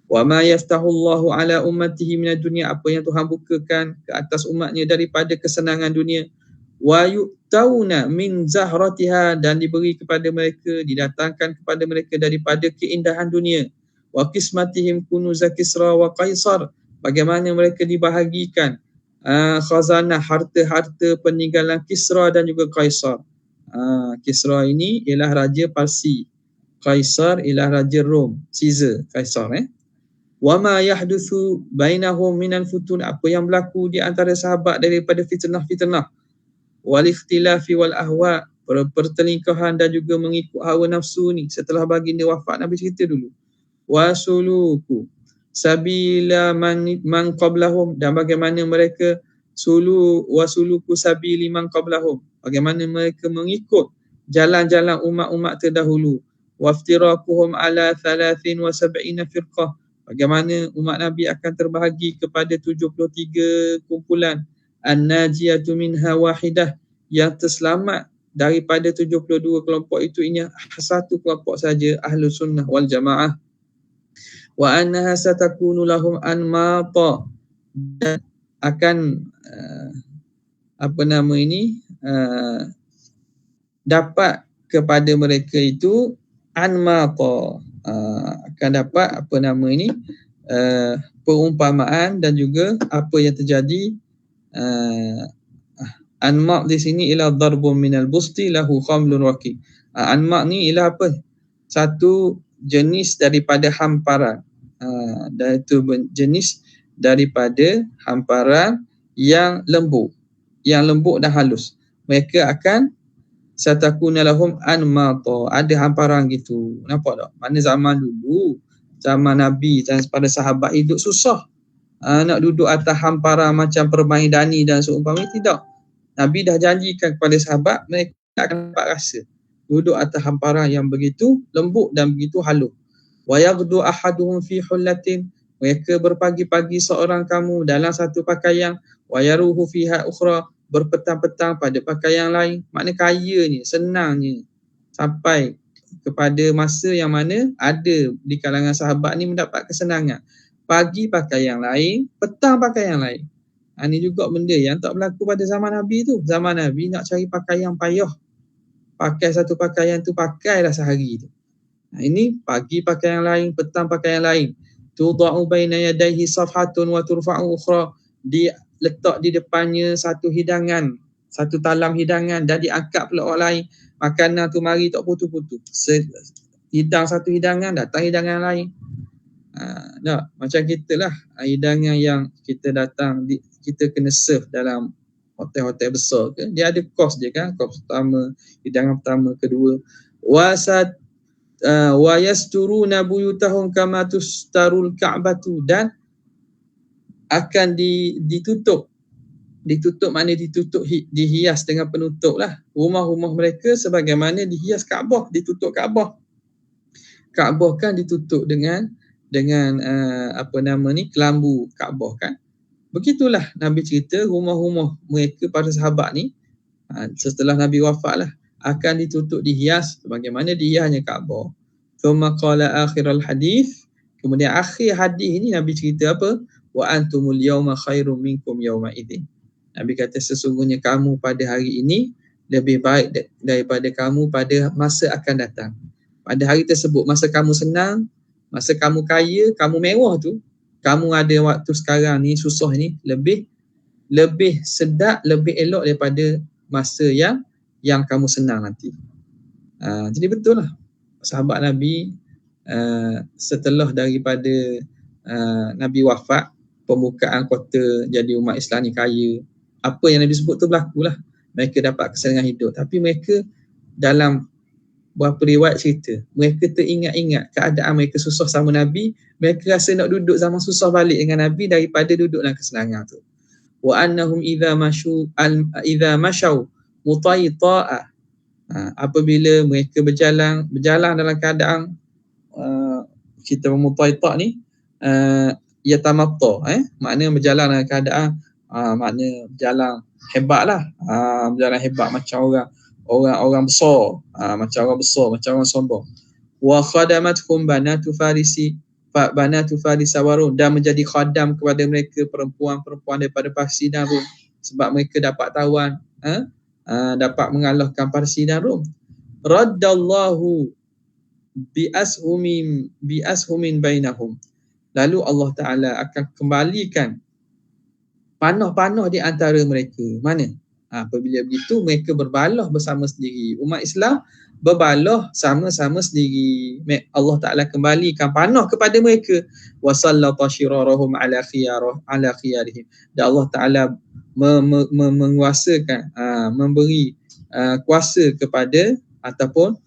Wa ma yaftahullahu ala ummatihi minad dunya, apa yang Tuhan bukakan ke atas umatnya daripada kesenangan dunia. Wa yu'tauna min zahratiha, dan diberi kepada mereka, didatangkan kepada mereka daripada keindahan dunia. Wa qismatihim kunuza Kisra wa Qaisar, bagaimana mereka dibahagikan khazanah, harta-harta peninggalan Kisra dan juga Qaisar. Kisra ini ialah raja Parsi, Qaisar ialah raja Rom, Caesar, Qaisar. Wa ma yahduthu bainahum minal futun, apa yang berlaku di antara sahabat daripada fitnah-fitnah. Wal ikhtilafi wal ahwa, pertelingkahan dan juga mengikut hawa nafsu ni. Setelah baginda wafat, Nabi cerita dulu. Wa suluku sabila man qablahum, dan bagaimana mereka wasuluku sabili man qablahum, bagaimana mereka mengikut jalan-jalan umat-umat terdahulu. Waftiraquhum ala 73 firqah, bagaimana umat Nabi akan terbahagi kepada 73 kumpulan. An-najiyatu minha wahidah, yang terselamat daripada 72 kelompok itu ini satu kelompok saja, Ahlus Sunnah wal Jamaah. Wa annaha satakunu lahum anmata, dan akan dapat kepada mereka itu anmata, akan dapat perumpamaan dan juga apa yang terjadi. Anmaq di sini ialah darbun minal busti lahu khamlun waqi. Anmaq ni ialah apa? Satu jenis daripada hamparan. Dan itu jenis daripada hamparan yang lembut dan halus. Mereka akan satakuna lahum anmata, ada hamparan gitu. Nampak tak? Mana zaman dulu, zaman Nabi dan pada sahabat hidup susah. Nak duduk atas hamparan macam permaidani dan seumpamanya, tidak. Nabi dah janjikan kepada sahabat mereka akan dapat rasa duduk atas hamparan yang begitu lembut dan begitu halus. Wa yaghdu ahaduhum fi hullatin, mereka berpagi-pagi seorang kamu dalam satu pakaian. Wa yaruhu fiha ukhra, berpetang-petang pada pakaian lain. Makna kayanya, senangnya, sampai kepada masa yang mana ada di kalangan sahabat ni mendapat kesenangan. Pagi pakai yang lain, petang pakai yang lain. Ini juga benda yang tak berlaku pada zaman Nabi tu. Zaman Nabi nak cari pakaian payah. Pakai satu pakaian tu, pakailah sehari tu. Ini pagi pakai yang lain, petang pakai yang lain. Tuda'u baina yadayhi safhatun wa turfa'u ukhra. Diletak di depannya satu hidangan, satu talam hidangan, dan diangkat pula orang lain. Makanan tu mari tak putus-putus. Hidang satu hidangan, datang hidangan lain. Macam kita lah, hidangan yang kita datang, kita kena serve dalam hotel-hotel besar ke, dia ada kos dia kan, kos pertama, hidangan pertama, kedua. Wa yasturuna buyutahum kama tustarul ka'batu, dan akan ditutup maknanya ditutup, dihias dengan penutup lah rumah-rumah mereka sebagaimana dihias Kaabah, ditutup Kaabah. Kaabah kan ditutup dengan kelambu Kaabah kan. Begitulah Nabi cerita rumah-rumah mereka para sahabat ni setelah Nabi wafat lah akan ditutup, dihias sebagaimana dihiasnya Kaabah. Thumma qala akhiral hadis, kemudian akhir hadis ni Nabi cerita apa? Wa antumul yawma khairum minkum yawma idzin. Nabi kata sesungguhnya kamu pada hari ini lebih baik daripada kamu pada masa akan datang. Pada hari tersebut, masa kamu senang, masa kamu kaya, kamu mewah tu, kamu ada waktu sekarang ni susah ni lebih sedap, lebih elok daripada masa yang kamu senang nanti. Jadi betul lah sahabat Nabi setelah daripada Nabi wafat, pembukaan kota jadi umat Islam ni kaya, apa yang Nabi sebut tu berlaku lah. Mereka dapat kesenangan hidup, tapi mereka dalam beberapa riwayat cerita, mereka teringat-ingat keadaan mereka susah sama Nabi, mereka rasa nak duduk zaman susah balik dengan Nabi daripada duduk dalam kesenangan tu. Wa annahum idza masyaw mutayta'a, apabila mereka berjalan dalam keadaan kita mutayta' ni yatamatta, maknanya berjalan dalam keadaan maknanya berjalan hebatlah, berjalan hebat macam orang besar, macam orang besar, macam orang sombong. Wa khadamathum banatu farisa wa rum, dan menjadi khadam kepada mereka perempuan-perempuan daripada Parsi dan Rum, sebab mereka dapat tawan, dapat mengalahkan Parsi dan Rum. Raddallahu bi ashumin bainahum, lalu Allah Ta'ala akan kembalikan panah-panah di antara mereka. Mana? Apabila begitu mereka berbalah bersama sendiri. Umat Islam berbalah sama-sama sendiri. Allah Ta'ala kembalikan panah kepada mereka. Wa sallata shirarahum ala khiyarihim. Dan Allah Ta'ala menguasakan, memberi kuasa kepada ataupun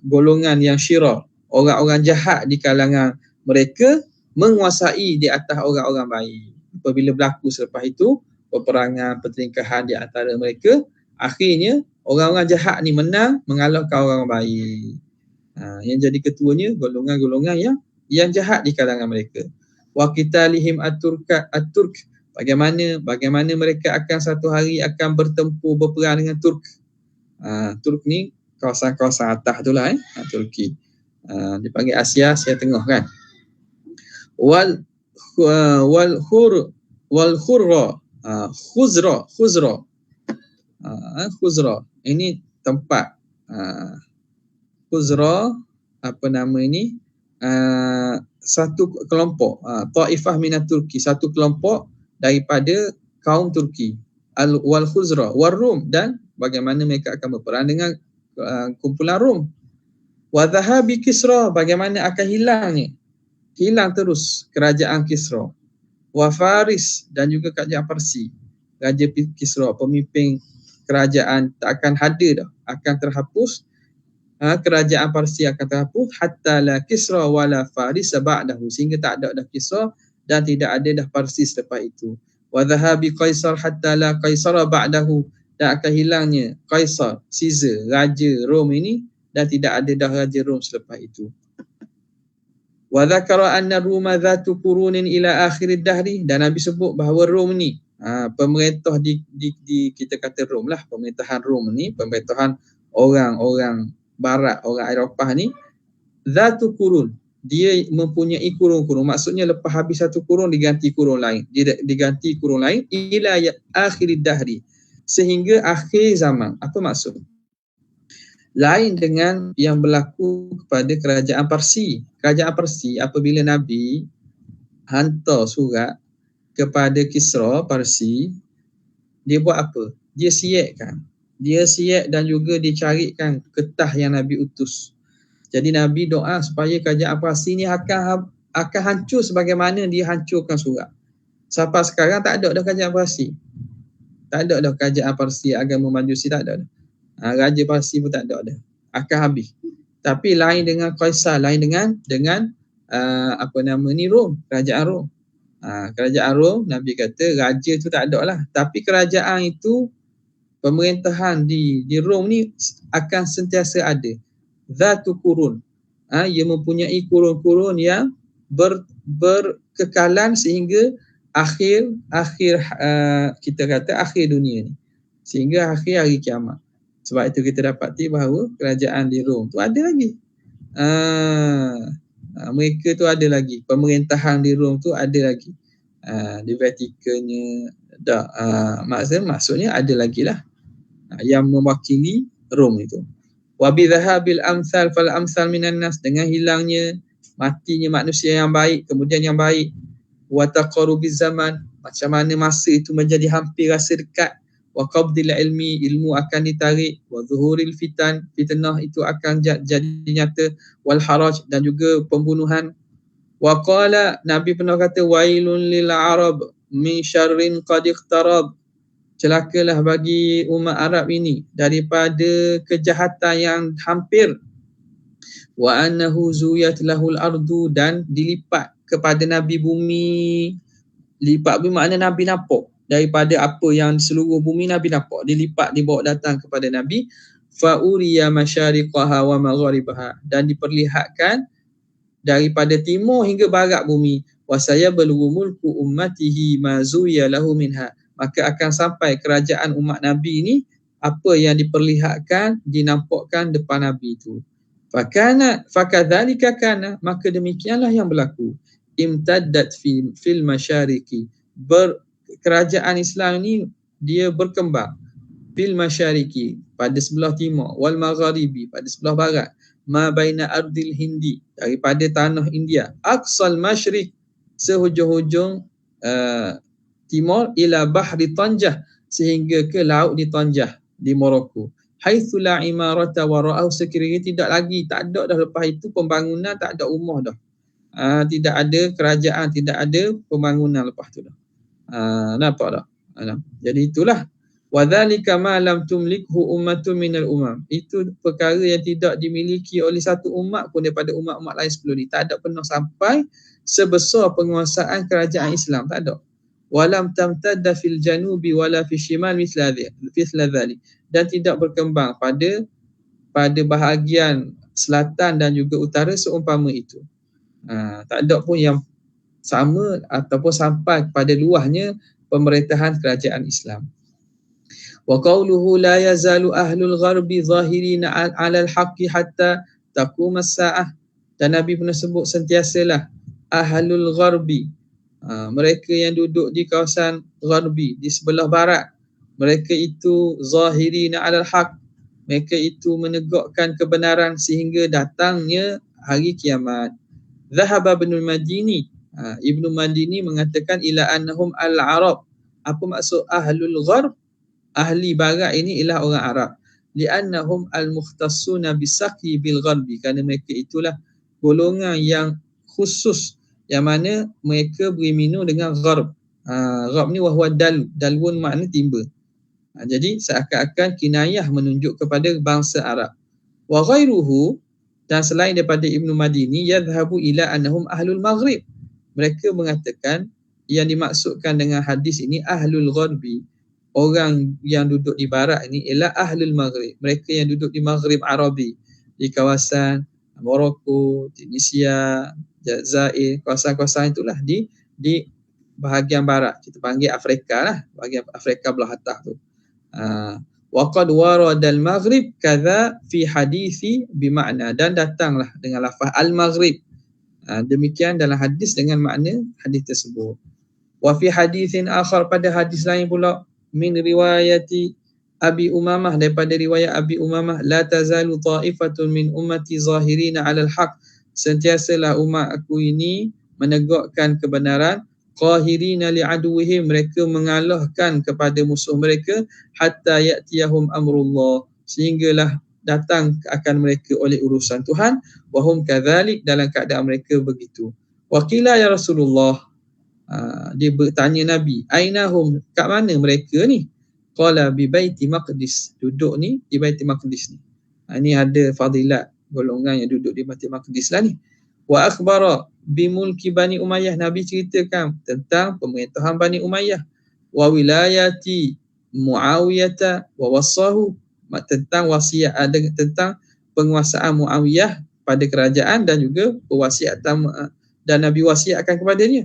golongan yang syirar, orang-orang jahat di kalangan mereka, menguasai di atas orang-orang baik. Apabila berlaku selepas itu peperangan, pertelingkahan di antara mereka, akhirnya orang-orang jahat ni menang, mengalahkan orang baik. Yang jadi ketuanya golongan-golongan yang jahat di kalangan mereka. Wa qitalihim at-turk, bagaimana mereka akan satu hari akan bertempur, berperang dengan Turk. Turk ni kawasan-kawasan atas tu lah, Turki. Dipanggil Asia Tengah kan. Wal Khuzra, ini tempat Khuzra, apa nama ini, satu kelompok, Taifah minat Turki, satu kelompok daripada kaum Turki. Wal Khuzra wal Rum, dan bagaimana mereka akan berperang dengan kumpulan Rum. Wa dhahabi Kisra, bagaimana akan hilang terus kerajaan Kisra. Wa Faris, dan juga kerajaan Parsi. Raja Kisra, pemimpin kerajaan tak akan ada dah, akan terhapus. Kerajaan Parsi akan terhapus, hatta la Kisra wala Faris ba'dahu, sehingga tak ada dah Kisra dan tidak ada dah Parsi selepas itu. Wa dhahabi Qaisar hatta la Qaisara ba'dahu, dan akan hilangnya Qaisar, Caesar, raja Rom ini, dan tidak ada dah raja Rom selepas itu. Wa dzakara anna Roma dzatu qurunin ila akhir ad-dahri, dan Nabi sebut bahawa Rom ni, pemerintah di kita kata Rom lah, pemerintahan Rom ni, pemerintahan orang barat, orang Eropah ni, dzatu qurun, dia mempunyai kurung-kurung. Maksudnya lepas habis satu kurung diganti kurung lain. Dia diganti kurung lain ila akhirid dahri, sehingga akhir zaman. Apa maksud? Lain dengan yang berlaku kepada kerajaan Parsi. Kerajaan Parsi apabila Nabi hantar surat kepada Kisra Parsi, dia buat apa? Dia siapkan. Dia siap dan juga dicarikan ketah yang Nabi utus. Jadi Nabi doa supaya kerajaan Parsi ni akan hancur sebagaimana dia hancurkan surat. Sampai sekarang tak ada dah kerajaan Parsi. Tak ada dah kerajaan Parsi, agama Majusi tak ada dah. Raja Parsi pun tak ada dah. Akan habis. Tapi lain dengan Kaisar, lain dengan Rom, kerajaan Rom. Kerajaan Rom, Nabi kata raja tu tak ada lah. Tapi kerajaan itu, pemerintahan di Rom ni akan sentiasa ada. Zatu kurun. Ia mempunyai kurun-kurun yang berkekalan sehingga akhir kita kata akhir dunia ni. Sehingga akhir hari kiamat. Sebab itu kita dapati bahawa kerajaan di Rom tu ada lagi. Mereka tu ada lagi. Pemerintahan di Rom tu ada lagi. Di Vatikannya dah. Maksudnya ada lagi lah. Yang mewakili Rom itu. Wa bi dhahabil amsal fal amsal minan nas, dengan hilangnya matinya manusia yang baik kemudian yang baik. Wa taqarubiz zaman, macam mana masa itu menjadi hampir rasa dekat. Wa qabdil ilmi, ilmu akan ditarik. Wa zuhuril fitnah itu akan jadi nyata. Wal haraj, dan juga pembunuhan. Wa qala, Nabi pernah kata wailun lil arab min syarrin qad iqtarab, celakalah bagi umat Arab ini daripada kejahatan yang hampir. Wa annahu zuyat lahul ardu, dan dilipat kepada Nabi bumi. Lipat bumi makna Nabi nampak daripada apa yang di seluruh bumi, Nabi nampak. Dilipat, dibawa datang kepada Nabi. Fa uriya masyariqaha wa magharibaha, dan diperlihatkan daripada timur hingga barat bumi. Wa sayablu mulku ummatihi ma zuya lahu minha, maka akan sampai kerajaan umat Nabi ini apa yang diperlihatkan, dinampakkan depan Nabi itu. Fakadzalika kana, maka demikianlah yang berlaku. Imtaddat fil masyariqi, kerajaan Islam ni dia berkembang. Fil masyariqi, pada sebelah timur, wal magharibi, pada sebelah barat, ma baina ardil hindi, daripada tanah India, aqsal masyriq, sehujung-hujung timur, ila bahri Tanjah, sehingga ke laut di Tanjah di Morocco. Haitsu la imarata wara'ahu, sekiranya tak ada dah lepas itu pembangunan, tak ada rumah dah. Tidak ada kerajaan, tidak ada pembangunan lepas tu dah. Nampak tak? Jadi itulah wadzalika ma lam tumlikhu ummatun minal umam, itu perkara yang tidak dimiliki oleh satu umat pun daripada umat-umat lain sebelum ni. Tak ada pernah sampai sebesar penguasaan kerajaan Islam, tak ada. Walam tamtadda fil janubi wala fi shimal mithla dhalik, dan tidak berkembang pada bahagian selatan dan juga utara seumpama itu. Tak ada pun yang sama ataupun sampai kepada luahnya pemerintahan kerajaan Islam. Wa qawluhu la yazalu ahlul gharbi zahirina 'ala al-haqqi hatta taqum as-sa'ah, dan Nabi pernah sebut sentiasalah ahlul gharbi, mereka yang duduk di kawasan gharbi, di sebelah barat, mereka itu zahirina 'ala al-haqq, mereka itu menegakkan kebenaran sehingga datangnya hari kiamat. Zahaba Ibnul Madini, Ibnu Madini mengatakan ila annahum al-arab. Apa maksud ahlul gharb? Ahli barat ini ialah orang Arab. Li'annahum al-mukhtassuna bisaqi bil gharbi, kerana mereka itulah golongan yang khusus yang mana mereka beri minum dengan gharb. Gharb ni wahwa dalwun makna timba. Jadi seakan-akan kinayah menunjuk kepada bangsa Arab. Wa ghairuhu, dan selain daripada Ibnu Madini, yadhhabu ila annahum ahlul maghrib. Mereka mengatakan yang dimaksudkan dengan hadis ini ahlul gharbi, orang yang duduk di barat ini ialah ahlul maghrib, mereka yang duduk di Maghrib Arabi, di kawasan Morocco, Tunisia, Jazair, kawasan-kawasan itulah di bahagian barat. Kita panggil Afrika lah, bahagian Afrika belah atas tu. Wa qad warada al-maghrib kadza fi hadisi bimakna, dan datanglah dengan lafaz al-maghrib Demikian dalam hadis dengan makna hadis tersebut. Wa fi hadithin akhar, pada hadis lain pula, min riwayati Abi Umamah, daripada riwayat Abi Umamah, la tazalu ta'ifatun min ummati zahirina 'alal haq, sentiasalah umat aku ini menegakkan kebenaran, qahirina li'aduwihim, mereka mengalahkan kepada musuh mereka, hatta ya'tiyahum amrullah, sehinggalah datang akan mereka oleh urusan Tuhan, wahum kadzalik, dalam keadaan mereka begitu. Waqila ya Rasulullah, dia bertanya Nabi, ainahum, kat mana mereka ni? Qala bi baiti maqdis, duduk ni di baiti maqdis ni. Ini ada fadilat golongan yang duduk di baiti maqdis lah ni. Wa akhbara bi mulki Bani Umayyah, Nabi ceritakan tentang pemerintahan Bani Umayyah. Wa wilayati Muawiyah wa wassahu, tentang wasiat, ada tentang penguasaan Muawiyah pada kerajaan, dan juga pewasiatan, dan Nabi wasiatkan kepadanya.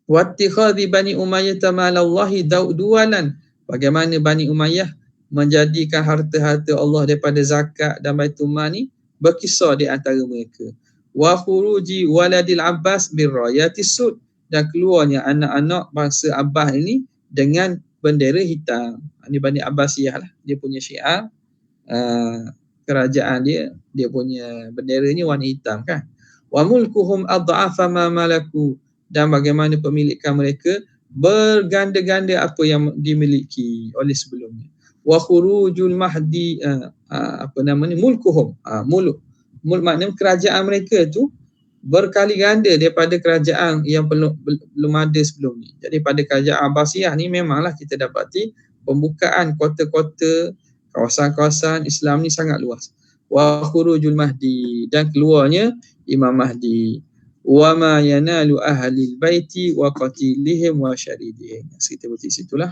Wattikhadhi Bani Umayyah tamalallahi duwalan, bagaimana Bani Umayyah menjadikan harta-harta Allah daripada zakat dan Baitul Mal ni berkisar di antara mereka. Wa khuruji waladil Abbas birrayatis sud, dan keluarnya anak-anak bangsa Abbas ini dengan bendera hitam. Ini Bani Abbasiyah lah, dia punya syiar kerajaan dia punya benderanya warna hitam kan. Wa mulkuhum adha'afa ma malaku, dan bagaimana pemilikan mereka berganda-ganda apa yang dimiliki oleh sebelumnya. Wa khurujul mahdi, mulkuhum, mulk maknanya kerajaan mereka tu berkali ganda daripada kerajaan yang belum ada sebelum ni. Jadi pada kerajaan Abbasiyah ni memanglah kita dapati pembukaan kota-kota, kawasan-kawasan Islam ni sangat luas. Wa khurujul mahdi, dan keluarnya Imam Mahdi. Wa ma yanalu ahlil baiti wa qatilihim wa syaridihim. Kita berhenti situlah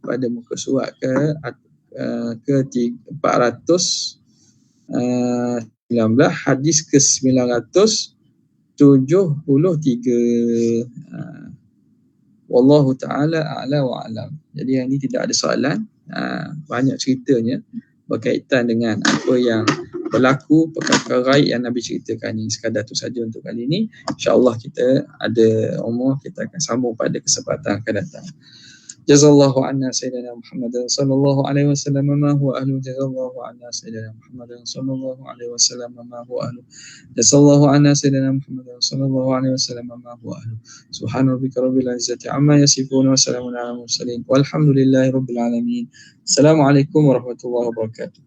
pada muka surat ke 419, hadis ke 973. Wallahu ta'ala a'la wa a'lam. Jadi yang ini tidak ada soalan, banyak ceritanya berkaitan dengan apa yang berlaku, perkara gaib yang Nabi ceritakan ini. Sekadar tu saja untuk kali ini. InsyaAllah kita ada umur, kita akan sambung pada kesempatan akan datang. Jazallahu anna sayyidina Muhammadan sallallahu alaihi wasallam ma huwa ahlu. Jazallahu anna sayyidina Muhammadan sallallahu alaihi wasallam ma huwa ahlu. Jazallahu anna sayyidina Muhammadan sallallahu alaihi wasallam ma huwa ahlu. Subhana rabbika rabbil izzati amma yasifun wa salamun alal mursalin walhamdulillahi rabbil alamin. Assalamualaikum warahmatullahi wabarakatuh.